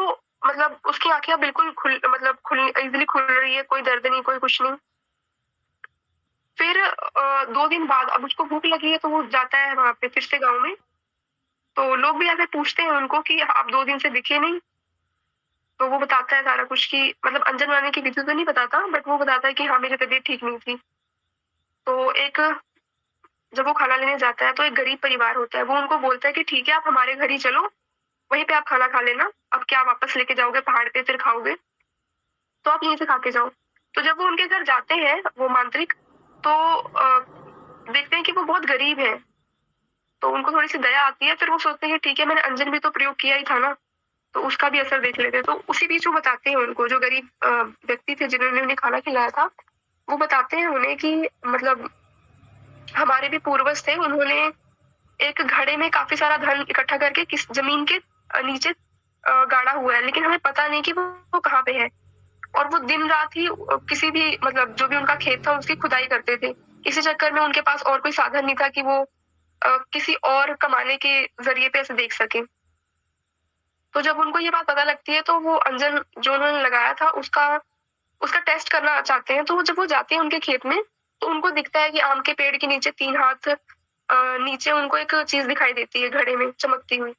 मतलब उसकी आंखें बिल्कुल इजिली खुल रही है, कोई दर्द नहीं, कोई कुछ नहीं। फिर 2 दिन बाद अब उसको भूख लगी है तो वो जाता है वहां पे फिर से गाँव में। तो लोग भी आके पूछते हैं उनको कि आप 2 दिन से दिखे नहीं। तो वो बताता है सारा कुछ कि मतलब अंजन बनाने की विधि तो नहीं बताता, बट वो बताता है कि हाँ मेरी तबीयत ठीक नहीं थी। तो जब वो खाना लेने जाता है तो एक गरीब परिवार होता है, वो उनको बोलता है कि ठीक है आप हमारे घर ही चलो, वहीं पे आप खाना खा लेना, अब क्या वापस लेके जाओगे पहाड़ पे फिर खाओगे, तो आप यहीं से खा के जाओ। तो जब वो उनके घर जाते हैं वो मांत्रिक, तो देखते हैं कि वो बहुत गरीब है। तो उनको थोड़ी सी दया आती है। फिर वो सोचते हैं ठीक है मैंने अंजन भी तो प्रयोग किया ही था ना, तो उसका भी असर देख लेते हैं। तो उसी बीच वो बताते हैं उनको, जो गरीब व्यक्ति थे जिन्होंने उन्हें खाना खिलाया था, वो बताते हैं उन्हें कि मतलब हमारे भी पूर्वज थे, उन्होंने एक घड़े में काफी सारा धन इकट्ठा करके किस जमीन के नीचे गाड़ा हुआ है, लेकिन हमें पता नहीं कि वो कहाँ पे है। और वो दिन रात ही किसी भी मतलब जो भी उनका खेत था उसकी खुदाई करते थे। इसी चक्कर में उनके पास और कोई साधन नहीं था कि वो किसी और कमाने के जरिए पे ऐसे देख सके। तो जब उनको ये बात पता लगती है तो वो अंजन जो उन्होंने लगाया था उसका टेस्ट करना चाहते हैं। तो जब वो जाते हैं उनके खेत में तो उनको दिखता है कि आम के पेड़ के नीचे 3 हाथ नीचे उनको एक चीज दिखाई देती है घड़े में चमकती हुई।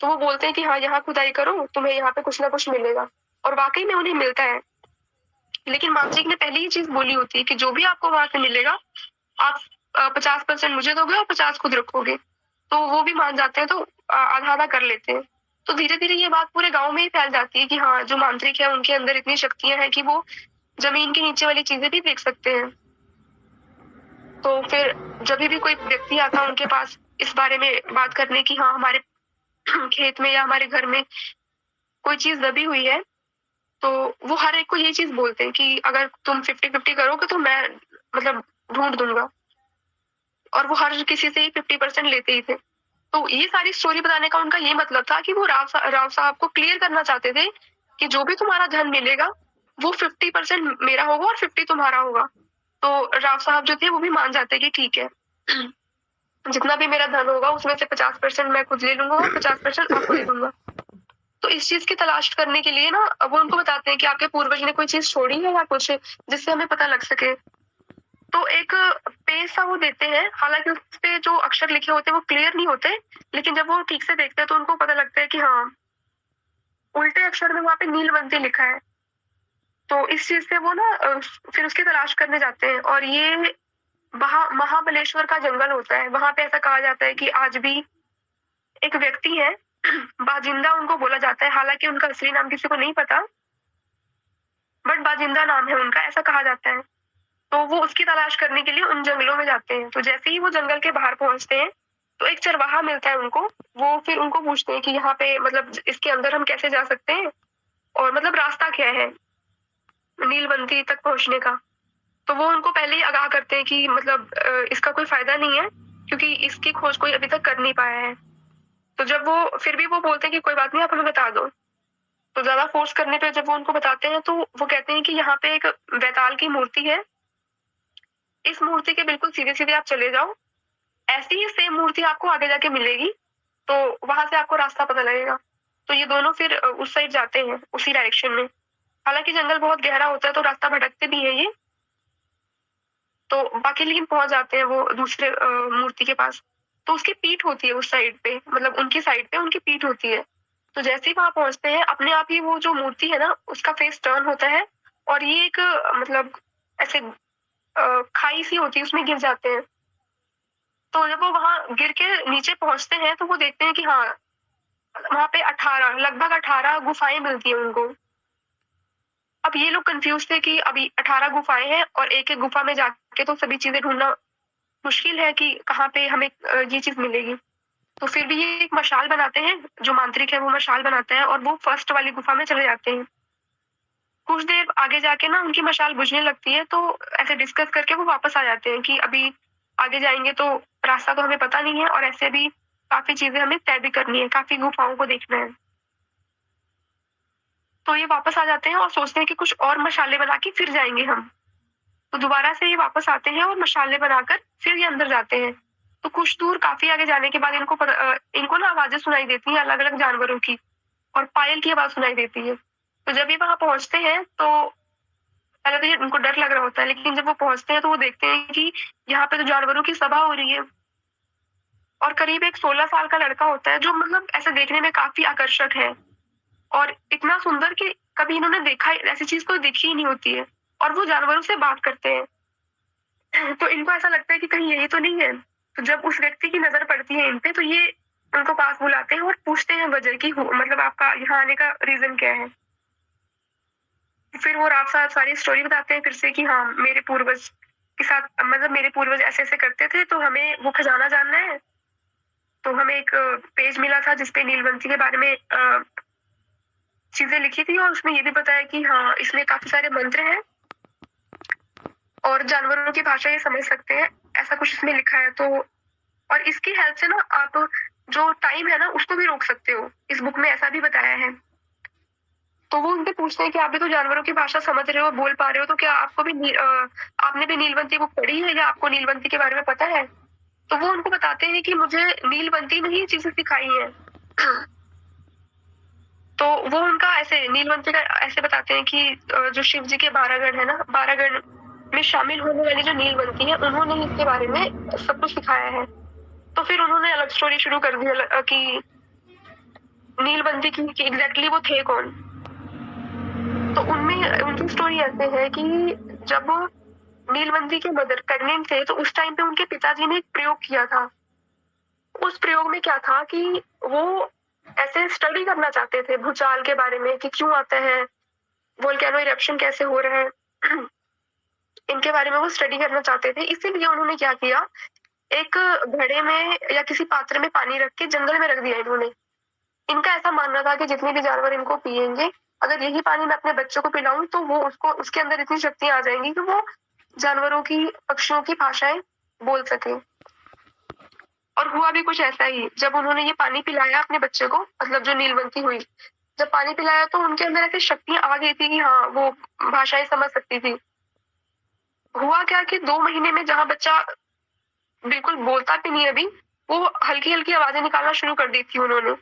तो वो बोलते हैं कि हाँ यहाँ खुदाई करो, तुम्हें यहाँ पे कुछ ना कुछ मिलेगा। और वाकई में उन्हें मिलता है। लेकिन मांत्रिक ने पहले ही चीज बोली होती है कि जो भी आपको वहां से मिलेगा आप 50% मुझे दोगे और 50 खुद रखोगे। तो वो भी मान जाते हैं, तो आधा आधा कर लेते हैं। तो धीरे धीरे ये बात पूरे गांव में ही फैल जाती है कि हाँ जो मांत्रिक है उनके अंदर इतनी शक्तियां हैं कि वो जमीन के नीचे वाली चीजें भी देख सकते हैं। तो फिर जब भी कोई व्यक्ति आता है उनके पास इस बारे में बात करने की, हाँ हमारे खेत में या हमारे घर में कोई चीज दबी हुई है, तो वो हर एक को ये चीज बोलते हैं कि अगर तुम 50-50 करोगे तो मैं मतलब ढूंढ दूंगा। और वो हर किसी से ही 50% लेते ही थे। तो ये सारी स्टोरी बताने का उनका ये मतलब था कि वो राव साहब को क्लियर करना चाहते थे कि जो भी तुम्हारा धन मिलेगा वो 50% मेरा होगा और 50 तुम्हारा होगा। तो राव साहब जो थे वो भी मान जाते कि ठीक है जितना भी मेरा धन होगा उसमें से 50% मैं खुद ले लूंगा और 50% आपको दे दूंगा। तो इस चीज की तलाश करने के लिए ना वो उनको बताते हैं कि आपके पूर्वज ने कोई चीज छोड़ी है या कुछ जिससे हमें पता लग सके। तो एक पेज सा वो देते हैं, हालांकि उस पे जो अक्षर लिखे होते हैं वो क्लियर नहीं होते, लेकिन जब वो ठीक से देखते हैं तो उनको पता लगता है कि हाँ उल्टे अक्षर में वहां पे नीलवंती लिखा है। तो इस चीज से वो ना फिर उसकी तलाश करने जाते हैं। और ये महाबलेश्वर का जंगल होता है, वहां पे ऐसा कहा जाता है कि आज भी एक व्यक्ति है बाजिंदा उनको बोला जाता है, हालांकि उनका असली नाम किसी को नहीं पता, बट बाजिंदा नाम है उनका, ऐसा कहा जाता है। तो वो उसकी तलाश करने के लिए उन जंगलों में जाते हैं। तो जैसे ही वो जंगल के बाहर पहुंचते हैं तो एक चरवाहा मिलता है उनको। वो फिर उनको पूछते हैं कि यहाँ पे मतलब इसके अंदर हम कैसे जा सकते हैं और मतलब रास्ता क्या है नीलवंती तक पहुंचने का। तो वो उनको पहले ही आगाह करते हैं कि मतलब इसका कोई फायदा नहीं है क्योंकि इसकी खोज कोई अभी तक कर नहीं पाया है। तो जब वो फिर भी वो बोलते हैं कि कोई बात नहीं आप हमें बता दो। तो ज्यादा फोर्स करने पे जब वो उनको बताते हैं तो वो कहते हैं कि यहाँ पे एक वैताल की मूर्ति है, इस मूर्ति के बिल्कुल सीधे सीधे आप चले जाओ, ऐसी ही सेम मूर्ति आपको आगे जाके मिलेगी तो वहां से आपको रास्ता पता लगेगा। तो ये दोनों फिर उस साइड जाते हैं, उसी डायरेक्शन में। हालांकि जंगल बहुत गहरा होता है तो रास्ता भटकते भी है ये, तो बाकी लेकिन पहुंच जाते हैं वो दूसरे मूर्ति के पास। तो उसकी पीठ होती है उस साइड पे, मतलब उनकी साइड पे उनकी पीठ होती है। तो जैसे ही वहां पहुंचते हैं, अपने आप ही वो जो मूर्ति है ना, उसका फेस टर्न होता है और ये एक मतलब ऐसे खाई सी होती है, उसमें गिर जाते हैं। तो जब वो वहां गिर के नीचे पहुंचते हैं तो वो देखते हैं कि हाँ, वहां पे 18 लगभग 18 गुफाएं मिलती हैं उनको। अब ये लोग कंफ्यूज थे कि अभी 18 गुफाएं हैं और एक एक गुफा में जाके तो सभी चीजें ढूंढना मुश्किल है कि कहाँ पे हमें ये चीज मिलेगी। तो फिर भी ये एक मशाल बनाते हैं, जो मांत्रिक है वो मशाल बनाता है और वो फर्स्ट वाली गुफा में चले जाते हैं। कुछ देर आगे जाके ना उनकी मशाल बुझने लगती है, तो ऐसे डिस्कस करके वो वापस आ जाते हैं कि अभी आगे जाएंगे तो रास्ता तो हमें पता नहीं है और ऐसे भी काफी चीजें हमें तय भी करनी है, काफी गुफाओं को देखना है। तो ये वापस आ जाते हैं और सोचते हैं कि कुछ और मशाले बना के फिर जाएंगे हम। तो दोबारा से ये वापस आते हैं और मशाले बनाकर फिर ये अंदर जाते हैं। तो कुछ दूर काफी आगे जाने के बाद इनको ना आवाजें सुनाई देती हैं अलग अलग जानवरों की, और पायल की आवाज सुनाई देती है। तो जब ये वहां पहुंचते हैं तो पहले तो ये उनको डर लग रहा होता है, लेकिन जब वो पहुंचते हैं तो वो देखते हैं कि यहाँ पे तो जानवरों की सभा हो रही है और करीब एक 16 साल का लड़का होता है, जो मतलब ऐसे देखने में काफी आकर्षक है और इतना सुंदर कि कभी इन्होंने देखा ऐसी चीज कोई देखी ही नहीं होती है, और वो जानवरों से बात करते हैं। तो इनको ऐसा लगता है कि कहीं यही तो नहीं है। तो जब उस व्यक्ति की नजर पड़ती है इन पे, तो ये उनको पास बुलाते हैं और पूछते हैं वजह की, मतलब आपका यहाँ आने का रीजन क्या है। फिर वो रात साहब सारी स्टोरी बताते हैं फिर से कि हाँ, मेरे पूर्वज के साथ, मतलब मेरे पूर्वज ऐसे ऐसे करते थे, तो हमें वो खजाना जानना है। तो हमें एक पेज मिला था जिसपे नीलवंती के बारे में चीजें लिखी थी, और उसमें ये भी बताया कि हाँ, इसमें काफी सारे मंत्र हैं और जानवरों की भाषा ये समझ सकते हैं, ऐसा कुछ इसमें लिखा है। तो और इसकी हेल्प से ना आप जो टाइम है ना उसको भी रोक सकते हो, इस बुक में ऐसा भी बताया है। तो वो उनसे पूछते हैं कि आप भी तो जानवरों की भाषा समझ रहे हो, बोल पा रहे हो, तो क्या आपको भी आपने भी नीलवंती बुक पढ़ी है या आपको नीलवंती के बारे में पता है? तो वो उनको बताते हैं कि मुझे नीलवंती ने ही चीजें सिखाई है। तो वो उनका ऐसे नीलवंती का ऐसे बताते हैं कि जो शिव जी के 12 गण है ना, 12 गण में शामिल होने वाली जो नीलवंती है, उन्होंने इसके बारे में सब कुछ सिखाया है। तो फिर उन्होंने अलग स्टोरी शुरू कर दी कि नीलवंती की एग्जैक्टली वो थे कौन। तो उनमें उनकी स्टोरी ऐसे है कि जब नीलवंती के मदर प्रेग्नेंट थे, तो उस टाइम पे उनके पिताजी ने एक प्रयोग किया था। उस प्रयोग में क्या था कि वो ऐसे स्टडी करना चाहते थे भूचाल के बारे में, कि क्यों आता है, वोल्केनो इरप्शन कैसे हो रहा है, इनके बारे में वो स्टडी करना चाहते थे। इसीलिए उन्होंने क्या किया, एक घड़े में या किसी पात्र में पानी रख के जंगल में रख दिया इन्होंने। इनका ऐसा मानना था कि जितने भी जानवर इनको पिएंगे, अगर यही पानी मैं अपने बच्चों को पिलाऊं तो वो उसके अंदर इतनी शक्तियां आ जाएंगी कि वो जानवरों की, पक्षियों की भाषाएं बोल सके। और हुआ भी कुछ ऐसा ही। जब उन्होंने ये पानी पिलाया अपने बच्चे को, मतलब जो नीलवंती हुई, जब पानी पिलाया तो उनके अंदर ऐसी शक्तियां आ गई थी कि हाँ, वो भाषाएं समझ सकती थी। हुआ क्या कि 2 महीने में जहाँ बच्चा बिल्कुल बोलता भी नहीं, अभी वो हल्की हल्की आवाजें निकालना शुरू कर दी थी उन्होंने।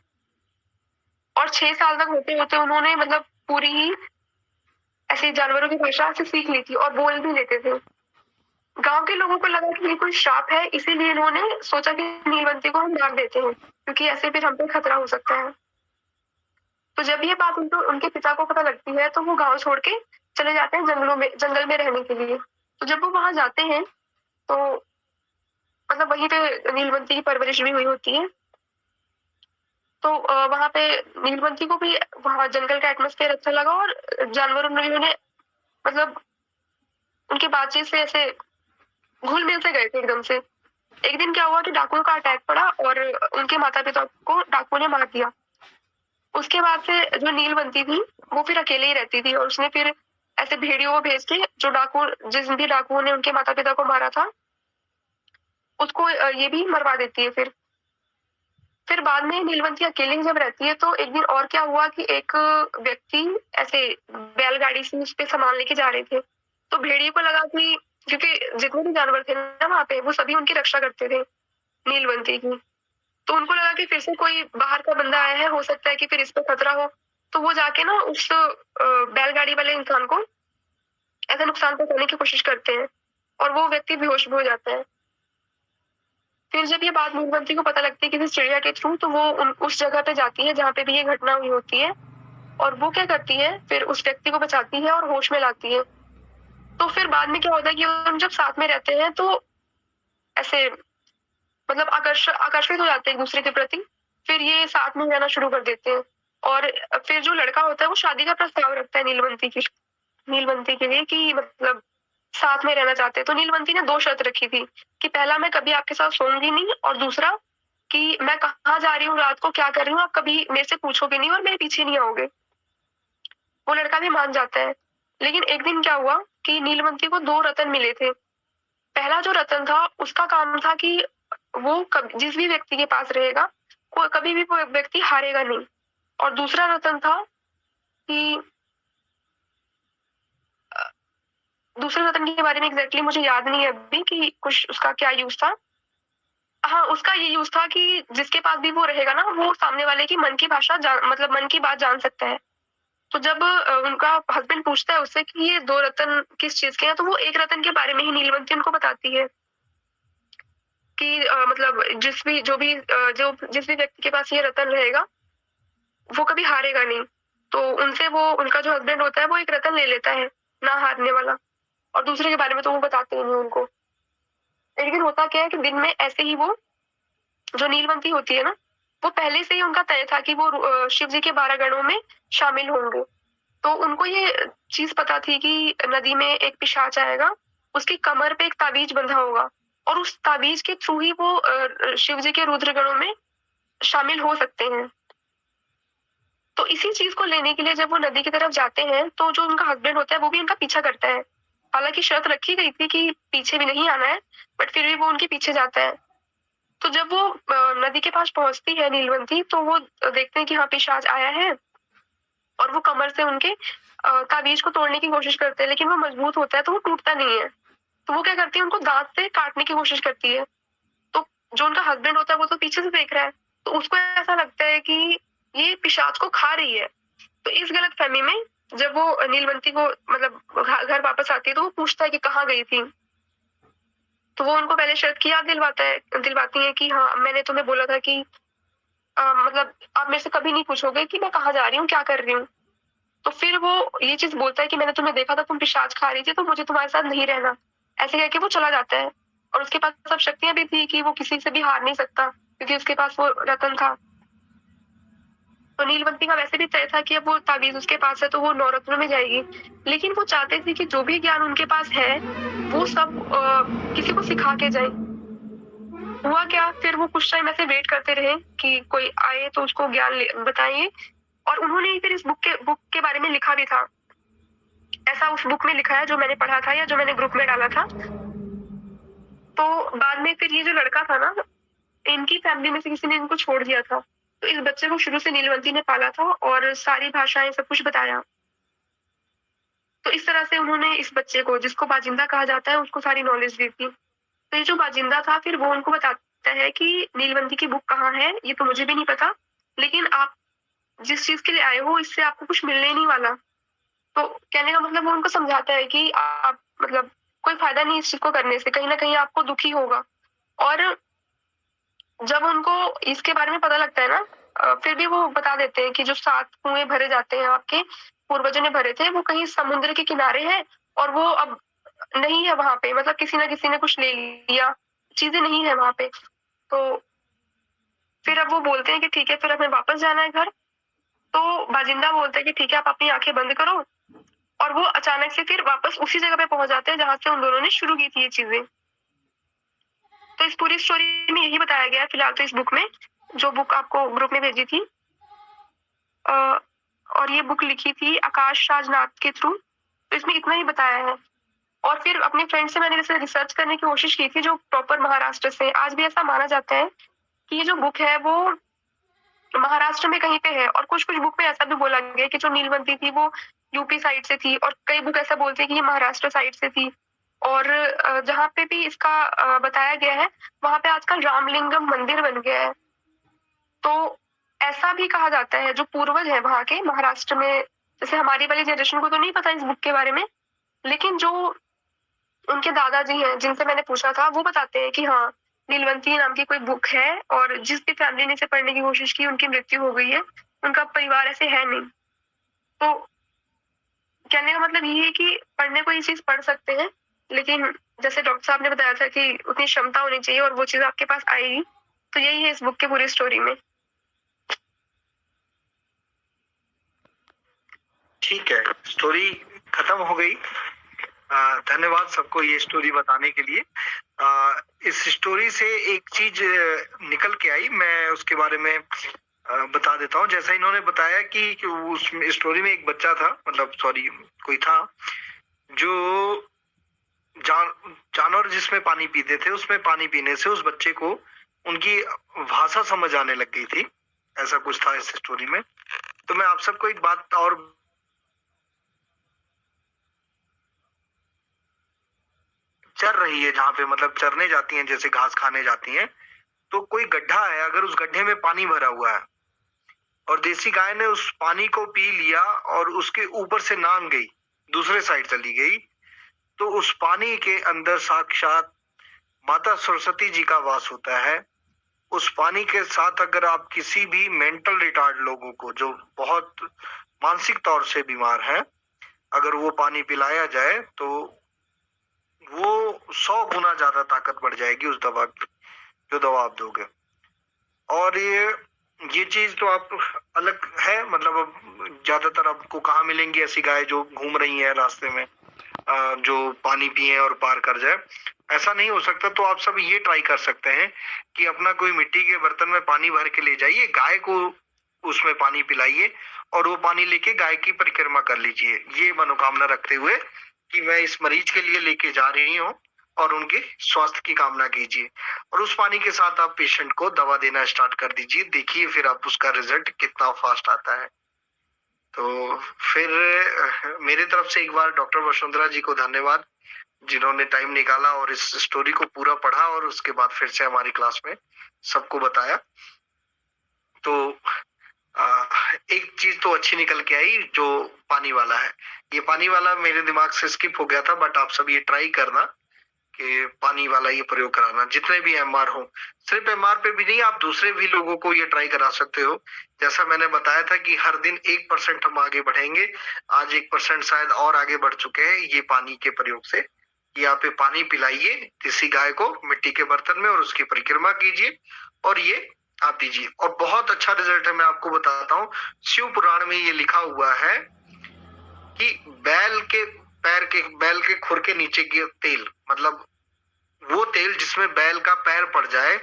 और 6 साल तक होते होते उन्होंने मतलब पूरी ही ऐसे जानवरों की भाषा से सीख ली थी और बोल भी लेते थे। गांव के लोगों को लगा कि ये कोई श्राप है, इसीलिए इन्होंने सोचा कि नीलवंती को हम मार देते हैं, क्योंकि ऐसे फिर हम पे खतरा हो सकता है। तो जब ये बात उनके पिता को पता लगती है, तो वो गांव छोड़ के चले जाते हैं जंगल में रहने के लिए। तो जब वो वहां जाते हैं तो मतलब वहीं पे नीलवंती की परवरिश भी हुई होती है। तो वहां पे नीलवंती को भी वहां जंगल का एटमॉस्फेयर अच्छा लगा और जानवरों ने भी उन्हें मतलब उनकी बातचीत से ऐसे घुल मिल से गए थे एकदम से। एक दिन क्या हुआ कि डाकुओं का अटैक पड़ा और उनके माता पिता को डाकुओं ने मार दिया। उसके बाद से जो नीलवंती थी वो फिर अकेले ही रहती थी, और उसने फिर ऐसे भेड़ियों को भेज के जिस भी डाकुओं ने उनके माता पिता को मारा था, उसको ये भी मरवा देती है। फिर बाद में नीलवंती अकेले ही जब रहती है, तो एक दिन और क्या हुआ कि एक व्यक्ति ऐसे बैलगाड़ी से उस पे सामान लेके जा रहे थे। तो भेड़िए को लगा कि क्योंकि जितने भी जानवर थे ना वहां पे, वो सभी उनकी रक्षा करते थे नीलवंती की। तो उनको लगा कि फिर से कोई बाहर का बंदा आया है, हो सकता है कि फिर इस पे खतरा हो। तो वो जाके ना उस बैलगाड़ी वाले इंसान को ऐसा नुकसान पहुंचाने की कोशिश करते हैं और वो व्यक्ति बेहोश भी हो जाता है। फिर जब ये बात नीलवंती को पता लगती है किसी चिड़िया के थ्रू, तो वो उस जगह पे जाती है जहाँ पे भी ये घटना हुई होती है और वो क्या करती है, फिर उस व्यक्ति को बचाती है और होश में लाती है। तो फिर बाद में क्या होता है कि हम जब साथ में रहते हैं तो ऐसे मतलब आकर्षित हो जाते हैं एक दूसरे के प्रति। फिर ये साथ में रहना शुरू कर देते हैं और फिर जो लड़का होता है वो शादी का प्रस्ताव रखता है नीलवंती के लिए कि मतलब साथ में रहना चाहते हैं। तो नीलवंती ने 2 शर्त रखी थी कि पहला, मैं कभी आपके साथ सोऊंगी नहीं, और दूसरा कि मैं कहाँ जा रही हूँ, रात को क्या कर रही हूँ, आप कभी मेरे से पूछोगे नहीं और मेरे पीछे नहीं आओगे। वो लड़का भी मान जाता है। लेकिन एक दिन क्या हुआ कि नीलवंती को 2 रतन मिले थे। पहला जो रतन था उसका काम था कि वो जिस भी व्यक्ति के पास रहेगा कोई कभी भी वो व्यक्ति हारेगा नहीं। और दूसरा रतन था कि दूसरे रतन के बारे में एग्जैक्टली मुझे याद नहीं है अभी कि कुछ उसका क्या यूज था। हाँ, उसका ये यूज था कि जिसके पास भी वो रहेगा ना, वो सामने वाले की मन की भाषा मतलब मन की बात जान सकता है। तो जब उनका हस्बैंड पूछता है उससे कि ये 2 रतन किस चीज के हैं, तो वो एक रतन के बारे में ही नीलवंती उनको बताती है कि मतलब जिस भी व्यक्ति के पास ये रतन रहेगा वो कभी हारेगा नहीं। तो उनसे वो उनका जो हस्बैंड होता है वो एक रतन ले लेता है, ना हारने वाला, और दूसरे के बारे में तो वो बताते ही नहीं उनको। लेकिन होता क्या है कि दिन में ऐसे ही वो जो नीलवंती होती है ना, वो पहले से ही उनका तय था कि वो शिव जी के 12 गणों में शामिल होंगे। तो उनको ये चीज पता थी कि नदी में एक पिशाच आएगा, उसकी कमर पे एक ताबीज बंधा होगा और उस ताबीज के थ्रू ही वो शिव जी के रुद्र गणों में शामिल हो सकते हैं। तो इसी चीज को लेने के लिए जब वो नदी की तरफ जाते हैं तो जो उनका हस्बैंड होता है वो भी उनका पीछा करता है। हालांकि शर्त रखी गई थी कि पीछे भी नहीं आना है, बट फिर भी वो उनके पीछे जाता है। तो जब वो नदी के पास पहुंचती है नीलवंती, तो वो देखते हैं कि हाँ पिशाच आया है और वो कमर से उनके ताबीज को तोड़ने की कोशिश करते हैं, लेकिन वो मजबूत होता है तो वो टूटता नहीं है। तो वो क्या करती है, उनको दांत से काटने की कोशिश करती है। तो जो उनका हस्बैंड होता है वो तो पीछे से देख रहा है, तो उसको ऐसा लगता है कि ये पिशाच को खा रही है। तो इस गलतफहमी में जब वो नीलवंती को मतलब घर वापस आती है तो वो पूछता है कि कहाँ गई थी। तो वो उनको पहले शर्त की याद दिलवाती है कि हाँ मैंने तुम्हें बोला था कि मतलब आप मेरे से कभी नहीं पूछोगे कि मैं कहाँ जा रही हूँ, क्या कर रही हूँ। तो फिर वो ये चीज बोलता है कि मैंने तुम्हें देखा था, तुम पिशाच खा रही थी, तो मुझे तुम्हारे साथ नहीं रहना। ऐसे कहकर वो चला जाता है और उसके पास सब शक्तियां भी थी कि वो किसी से भी हार नहीं सकता क्योंकि उसके पास वो रतन था। तो नीलवंती का वैसे भी तय था कि अब वो ताबीज उसके पास है तो वो 9 रत्नों में जाएगी। लेकिन वो चाहते थे कि जो भी ज्ञान उनके पास है वो सब किसी को सिखा के जाए। हुआ क्या, फिर वो कुछ टाइम ऐसे वेट करते रहे कि कोई आए तो उसको ज्ञान बताइए, और उन्होंने फिर इस बुक के बारे में लिखा भी था। ऐसा उस बुक में लिखा है जो मैंने पढ़ा था या जो मैंने ग्रुप में डाला था। तो बाद में फिर ये जो लड़का था ना, इनकी फैमिली में से किसी ने इनको छोड़ दिया था। तो इस बच्चे को शुरू से नीलवंती ने पाला था और सारी भाषाएं सब कुछ बताया। तो इस तरह से उन्होंने इस बच्चे को, जिसको बाजिंदा कहा जाता है, उसको सारी नॉलेज दी थी। तो ये जो बाजिंदा था फिर वो उनको बताता है कि नीलवंती की बुक कहाँ है, ये तो मुझे भी नहीं पता, लेकिन आप जिस चीज के लिए आए हो इससे आपको कुछ मिलने ही नहीं वाला। तो कहने का मतलब वो उनको समझाता है कि आप मतलब कोई फायदा नहीं इस चीज को करने से, कहीं ना कहीं आपको दुखी होगा। और जब उनको इसके बारे में पता लगता है ना, फिर भी वो बता देते हैं कि जो 7 कुएं भरे जाते हैं आपके पूर्वजों ने भरे थे, वो कहीं समुद्र के किनारे हैं और वो अब नहीं है वहां पे, मतलब किसी ना किसी ने कुछ ले लिया, चीजें नहीं है वहां पे। तो फिर अब वो बोलते हैं कि ठीक है फिर हमें वापस जाना है घर। तो बाजिंदा बोलता है कि ठीक है आप अपनी आंखें बंद करो, और वो अचानक से फिर वापस उसी जगह पे पहुंच जाते हैं जहां से उन दोनों ने शुरू की थी ये चीजें। तो इस पूरी स्टोरी में यही बताया गया है फिलहाल तो इस बुक में, जो बुक आपको ग्रुप में भेजी थी। और ये बुक लिखी थी आकाश राजनाथ के थ्रू। तो इसमें इतना ही बताया है। और फिर अपने फ्रेंड से मैंने जैसे रिसर्च करने की कोशिश की थी जो प्रॉपर महाराष्ट्र से, आज भी ऐसा माना जाता है कि ये जो बुक है वो महाराष्ट्र में कहीं पे है। और कुछ बुक में ऐसा भी बोला गया कि जो नीलवंती थी वो यूपी साइड से थी, और कई बुक ऐसा बोलते हैं कि ये महाराष्ट्र साइड से थी। और जहाँ पे भी इसका बताया गया है वहां पे आजकल रामलिंगम मंदिर बन गया है। तो ऐसा भी कहा जाता है, जो पूर्वज है वहां के महाराष्ट्र में, जैसे हमारी वाली जनरेशन को तो नहीं पता इस बुक के बारे में, लेकिन जो उनके दादाजी हैं जिनसे मैंने पूछा था, वो बताते हैं कि हाँ, नीलवंती नाम की कोई बुक है, और जिस भी फैमिली ने इसे पढ़ने की कोशिश की उनकी मृत्यु हो गई है, उनका परिवार ऐसे है नहीं। तो कहने का मतलब ये है कि पढ़ने को ये चीज पढ़ सकते हैं, लेकिन जैसे डॉक्टर साहब ने बताया था कि उतनी क्षमता होनी चाहिए और वो चीज आपके पास आएगी। तो यही है इस बुक की पूरी स्टोरी में। ठीक है, स्टोरी खत्म हो गई। धन्यवाद सबको ये स्टोरी बताने के लिए। इस स्टोरी से एक चीज निकल के आई, मैं उसके बारे में बता देता हूँ। जैसा इन्होंने बताया कि उस स्टोरी में एक बच्चा था, मतलब सॉरी कोई था जो जानवर जिसमें पानी पीते थे, उसमें पानी पीने से उस बच्चे को उनकी भाषा समझ आने लग गई थी। ऐसा कुछ था इस स्टोरी में। तो मैं आप सबको एक बात और चर रही है, जहाँ पे मतलब चरने जाती हैं, जैसे घास खाने जाती हैं, तो कोई गड्ढा है, अगर उस गड्ढे में पानी भरा हुआ है और देसी गाय ने उस पानी को पी लिया और उसके ऊपर से नाम गई, दूसरे साइड चली गई, तो उस पानी के अंदर साक्षात माता सरस्वती जी का वास होता है। उस पानी के साथ अगर आप किसी भी मेंटल रिटार्ड लोगों को, जो बहुत मानसिक तौर से बीमार हैं, अगर वो पानी पिलाया जाए तो वो 100 गुना ज्यादा ताकत बढ़ जाएगी उस दवा की, जो दवा आप दोगे। और ये चीज तो आप अलग है, मतलब अब ज्यादातर आपको कहाँ मिलेंगी ऐसी गाय जो घूम रही है रास्ते में, जो पानी पिए और पार कर जाए, ऐसा नहीं हो सकता। तो आप सब ये ट्राई कर सकते हैं कि अपना कोई मिट्टी के बर्तन में पानी भर के ले जाइए, गाय को उसमें पानी पिलाइए और वो पानी लेके गाय की परिक्रमा कर लीजिए, ये मनोकामना रखते हुए कि मैं इस मरीज के लिए लेके जा रही हूँ, और उनके स्वास्थ्य की कामना कीजिए। और उस पानी के साथ आप पेशेंट को दवा देना स्टार्ट कर दीजिए, देखिए फिर आप उसका रिजल्ट कितना फास्ट आता है। तो फिर मेरे तरफ से एक बार डॉक्टर वसुंधरा जी को धन्यवाद, जिन्होंने टाइम निकाला और इस स्टोरी को पूरा पढ़ा और उसके बाद फिर से हमारी क्लास में सबको बताया। तो एक चीज तो अच्छी निकल के आई, जो पानी वाला है। ये पानी वाला मेरे दिमाग से स्किप हो गया था, बट आप सब ये ट्राई करना कि पानी वाला ये प्रयोग कराना, जितने भी एमआर हो। सिर्फ एमआर पे भी नहीं, आप दूसरे भी लोगों को ये ट्राई करा सकते हो। जैसा मैंने बताया था कि हर दिन 1% हम आगे बढ़ेंगे, आज 1% शायद और आगे बढ़ चुके हैं ये पानी के प्रयोग से। यहाँ पे पानी पिलाइए देसी गाय को मिट्टी के बर्तन में और उसकी परिक्रमा कीजिए और ये आप दीजिए, और बहुत अच्छा रिजल्ट है। मैं आपको बताता हूँ, शिव पुराण में ये लिखा हुआ है कि बैल के खुर के नीचे के तेल, मतलब वो तेल जिसमें बैल का पैर पड़ जाए,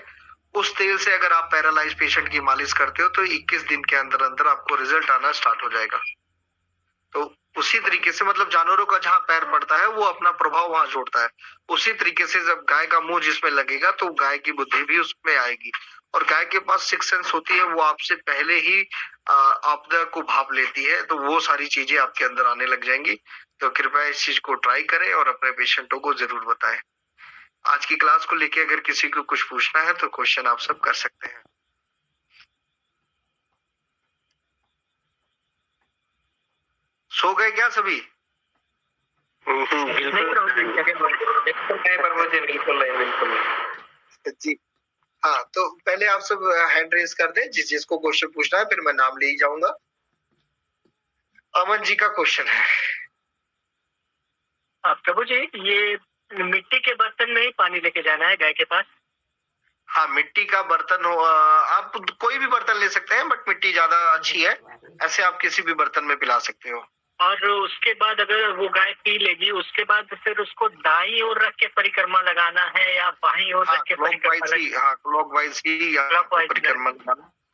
उस तेल से अगर आप पैरालाइज पेशेंट की मालिश करते हो तो 21 दिन के अंदर अंदर आपको रिजल्ट आना स्टार्ट हो जाएगा। तो उसी तरीके से, मतलब जानवरों का जहाँ पैर पड़ता है वो अपना प्रभाव वहां छोड़ता है, उसी तरीके से जब गाय का मुंह जिसमें लगेगा तो गाय की बुद्धि भी उसमें आएगी। और गाय के पास सिक्स सेंस होती है, वो आपसे पहले ही आपदा को भाप लेती है, तो वो सारी चीजें आपके अंदर आने लग जाएंगी। तो कृपया इस चीज को ट्राई करें और अपने पेशेंटों को जरूर बताएं। आज की क्लास को लेके अगर किसी को कुछ पूछना है तो क्वेश्चन आप सब कर सकते हैं। सो गए क्या सभी? जी हाँ, तो पहले आप सब हैंड रेज कर दें जिसको क्वेश्चन पूछना है, फिर मैं नाम ले ही जाऊंगा। अमन जी का क्वेश्चन है। प्रभु जी, ये मिट्टी के बर्तन में ही पानी लेके जाना है गाय के पास? हाँ, मिट्टी का बर्तन हो, आप कोई भी बर्तन ले सकते हैं, बट मिट्टी ज्यादा अच्छी है। ऐसे आप किसी भी बर्तन में पिला सकते हो। और उसके बाद अगर वो गाय पी लेगी, उसके बाद फिर उसको दाईं ओर रख के परिक्रमा लगाना है या बाईं ओर रख के परिक्रमा? क्लॉकवाइज ही या परिक्रमा,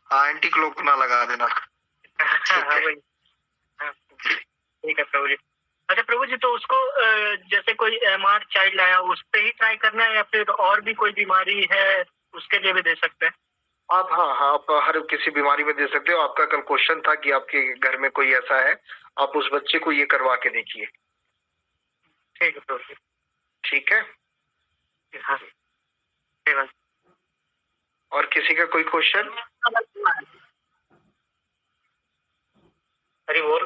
हाँ, एंटी क्लॉक ना लगा देना। ठीक है प्रभु जी। अच्छा प्रभु जी, तो उसको जैसे कोई एमआर चाइल्ड आया उस पे ही ट्राई करना है या फिर और भी कोई बीमारी है उसके लिए भी दे सकते हैं आप? हाँ, आप हर किसी बीमारी में दे सकते हो। आपका कल क्वेश्चन था कि आपके घर में कोई ऐसा है, आप उस बच्चे को ये करवा के देखिए। ठीक है प्रभु जी। ठीक है, हाँ। और किसी का कोई क्वेश्चन? हरी बोल।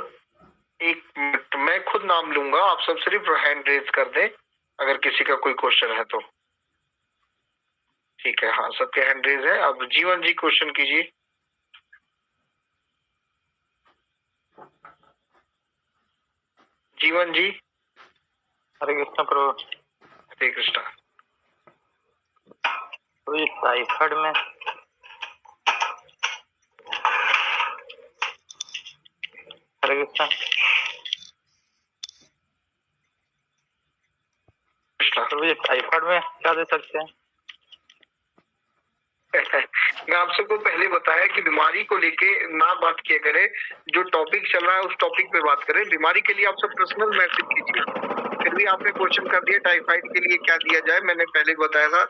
एक मिनट, मैं खुद नाम लूंगा, आप सब सिर्फ हैंड रेज कर दें अगर किसी का कोई क्वेश्चन है तो। ठीक है, हाँ सबके हैंड रेज है। अब जीवन जी क्वेश्चन कीजिए। जीवन जी। हरे कृष्ण प्रभु। हरे कृष्णा। तो ये टाइफाइड में हरे कृष्ण प्रभु, ये टाइफाइड में क्या दे सकते हैं? मैं आप सबको पहले बताया कि बीमारी को लेके ना बात किया करें, जो टॉपिक चल रहा है उस टॉपिक पे बात करें। बीमारी के लिए आप सब पर्सनल मैसेज कीजिए। फिर भी आपने क्वेश्चन कर दिया टाइफाइड के लिए क्या दिया जाए। मैंने पहले बताया था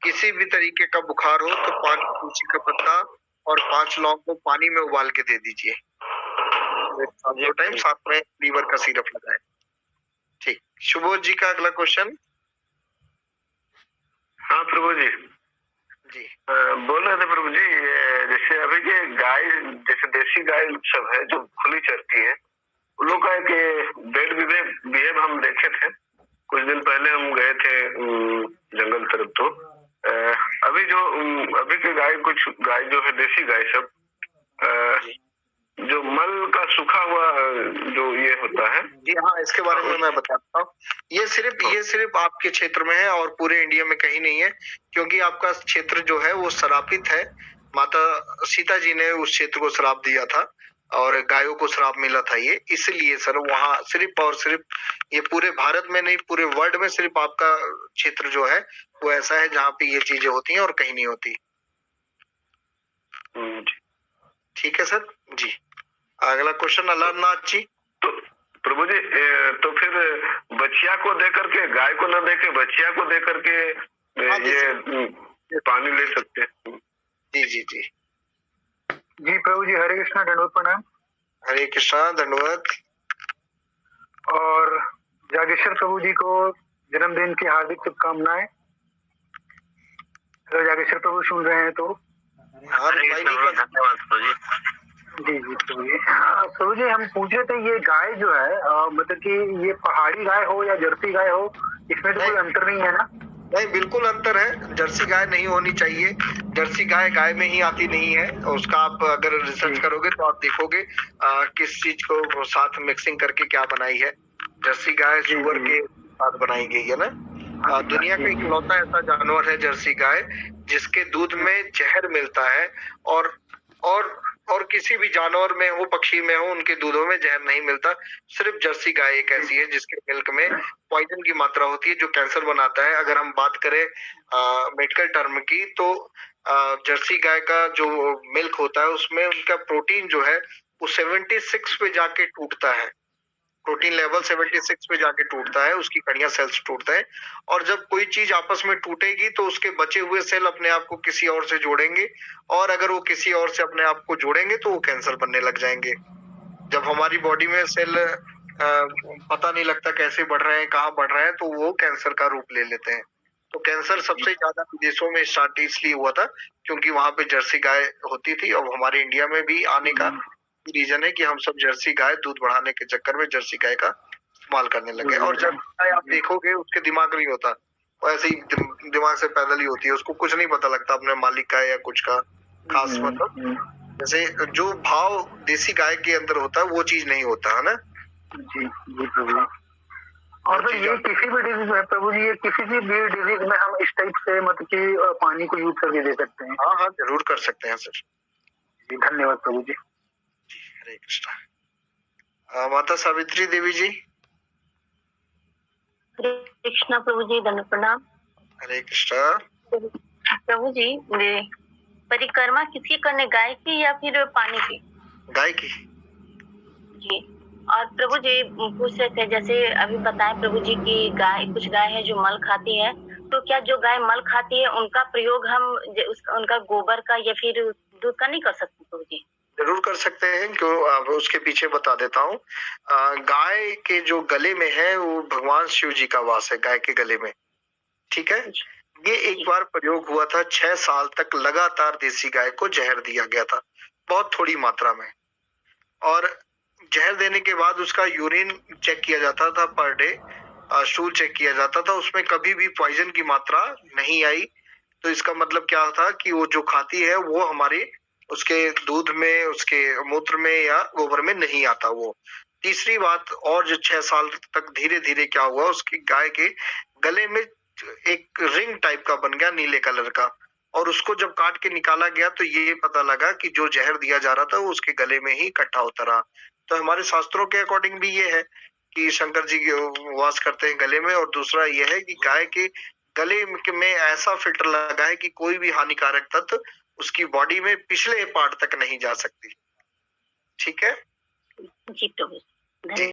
किसी भी तरीके का बुखार हो तो 5 तुलसी का पत्ता और 5 लौंग को पानी में उबाल के दे दीजिए, दो टाइम, साथ में लीवर का सिरप लगाए। ठीक, सुबोध जी का अगला क्वेश्चन। हाँ प्रभु जी। जी बोल रहे थे प्रभु जी, जैसे अभी के गाय, जैसे देसी गाय सब है जो खुली चरती है, उन लोग का एक बेड बिहेव हम देखे थे कुछ दिन पहले, हम गए थे जंगल तरफ। तो अभी के गाय, कुछ गाय जो है देसी गाय सब, जो मल का सूखा हुआ जो ये होता है। जी हाँ, इसके बारे में मैं बताता हूँ। ये सिर्फ आपके क्षेत्र में है और पूरे इंडिया में कहीं नहीं है, क्योंकि आपका क्षेत्र जो है वो श्रापित है। माता सीता जी ने उस क्षेत्र को श्राप दिया था और गायों को श्राप मिला था ये, इसलिए सर वहाँ सिर्फ और सिर्फ, ये पूरे भारत में नहीं पूरे वर्ल्ड में सिर्फ आपका क्षेत्र जो है वो ऐसा है जहाँ पे ये चीजें होती हैं और कहीं नहीं होती। ठीक है सर जी। अगला क्वेश्चन अलारनाथ जी। तो प्रभु जी, तो फिर बच्चिया को दे करके, गाय को न दे के बच्चिया को दे करके ये पानी ले सकते हैं? जी जी जी जी प्रभु जी, हरे कृष्णा, दंडवत प्रणाम। हरे कृष्णा, दंडवत। और जागेश्वर प्रभु जी को जन्मदिन की हार्दिक शुभकामनाएं। अगर जागेश्वर प्रभु सुन रहे हैं तो। हाँ, धन्यवाद प्रभु जी। जी जी प्रभु जी। प्रभु जी, हम पूछ रहे थे ये गाय जो है मतलब कि ये पहाड़ी गाय हो या जर्सी गाय हो, इसमें तो कोई अंतर नहीं है ना? नहीं, बिल्कुल अंतर है। जर्सी गाय नहीं होनी चाहिए। जर्सी गाय में ही आती नहीं है। उसका आप अगर रिसर्च करोगे तो आप देखोगे किस चीज को साथ मिक्सिंग करके क्या बनाई है। जर्सी गाय सुअर के साथ बनाई गई है ना। दुनिया का इकलौता ऐसा जानवर है जर्सी गाय जिसके दूध में जहर मिलता है, और किसी भी जानवर में हो, पक्षी में हो, उनके दूधों में जहर नहीं मिलता। सिर्फ जर्सी गाय एक ऐसी है जिसके मिल्क में पॉइजन की मात्रा होती है जो कैंसर बनाता है। अगर हम बात करें मेडिकल टर्म की तो जर्सी गाय का जो मिल्क होता है उसमें उनका प्रोटीन जो है वो 76 पे जाके टूटता है। प्रोटीन लेवल 76 पे जाके टूटता है, उसकी कड़ियां सेल्स टूटते हैं। और जब कोई चीज आपस में टूटेगी तो उसके बचे हुए सेल अपने आप को किसी और से जोड़ेंगे, और अगर वो किसी और से अपने आप को जोड़ेंगे तो वो कैंसर बनने लग जाएंगे। जब हमारी बॉडी में सेल पता नहीं लगता कैसे बढ़ रहे हैं, कहाँ बढ़ रहे हैं, तो वो कैंसर का रूप ले लेते हैं। तो कैंसर सबसे ज्यादा विदेशों में स्टार्ट इसलिए हुआ था क्योंकि वहां पे जर्सी गाय होती थी। और हमारे इंडिया में भी आने का रीजन है कि हम सब जर्सी गाय दूध बढ़ाने के चक्कर में जर्सी गाय का इस्तेमाल करने लगे। और जर्सी गाय आप देखोगे उसके दिमाग नहीं होता, वो ऐसे ही दिमाग से पैदल ही होती है। उसको कुछ नहीं पता लगता अपने मालिक का या कुछ का खास, मतलब जैसे जो भाव देसी गाय के अंदर होता है वो चीज नहीं होता है ना। जी जी प्रभु जी। और तो ये किसी भी डिजीज में प्रभु जी, ये किसी भी डिजीज में हम इस टाइप से मतलब कि पानी को यूज करके दे सकते हैं? हाँ हाँ, जरूर कर सकते हैं सर जी। धन्यवाद प्रभु जी। हरे कृष्णा। माता सावित्री देवी जी। हरे कृष्णा प्रभु जी, धन्य प्रणाम। हरे कृष्णा। प्रभु जी, परिक्रमा किसकी करने, गाय की या फिर पानी की? गाय की। जी। और प्रभु जी पूछ रहे थे, जैसे अभी बताएं प्रभु जी की गाय, कुछ गाय है जो मल खाती है, तो क्या जो गाय मल खाती है उनका प्रयोग हम उनका गोबर का या फिर दूध का नहीं कर सकते प्रभु जी? जरूर कर सकते हैं, क्यों उसके पीछे बता देता हूँ। गाय के जो गले में है वो भगवान शिव जी का वास है, गाय के गले में। ठीक है। ये एक बार प्रयोग हुआ था, 6 साल तक लगातार देसी गाय को जहर दिया गया था, बहुत थोड़ी मात्रा में। और जहर देने के बाद उसका यूरिन चेक किया जाता था पर डे, स्टूल चेक किया जाता था, उसमें कभी भी पॉइजन की मात्रा नहीं आई। तो इसका मतलब क्या था कि वो जो खाती है वो हमारे उसके दूध में, उसके मूत्र में या गोबर में नहीं आता वो। तीसरी बात, और जो 6 साल तक धीरे धीरे क्या हुआ, उसकी गाय के गले में एक रिंग टाइप का बन गया नीले कलर का, और उसको जब काट के निकाला गया तो ये पता लगा कि जो जहर दिया जा रहा था वो उसके गले में ही इकट्ठा होता रहा। तो हमारे शास्त्रों के अकॉर्डिंग भी ये है कि शंकर जी वास करते हैं गले में, और दूसरा ये है कि गाय के गले में ऐसा फिल्टर लगा है कि कोई भी हानिकारक तत्व उसकी बॉडी में पिछले पार्ट तक नहीं जा सकती। ठीक है जी प्रभु जी। जी।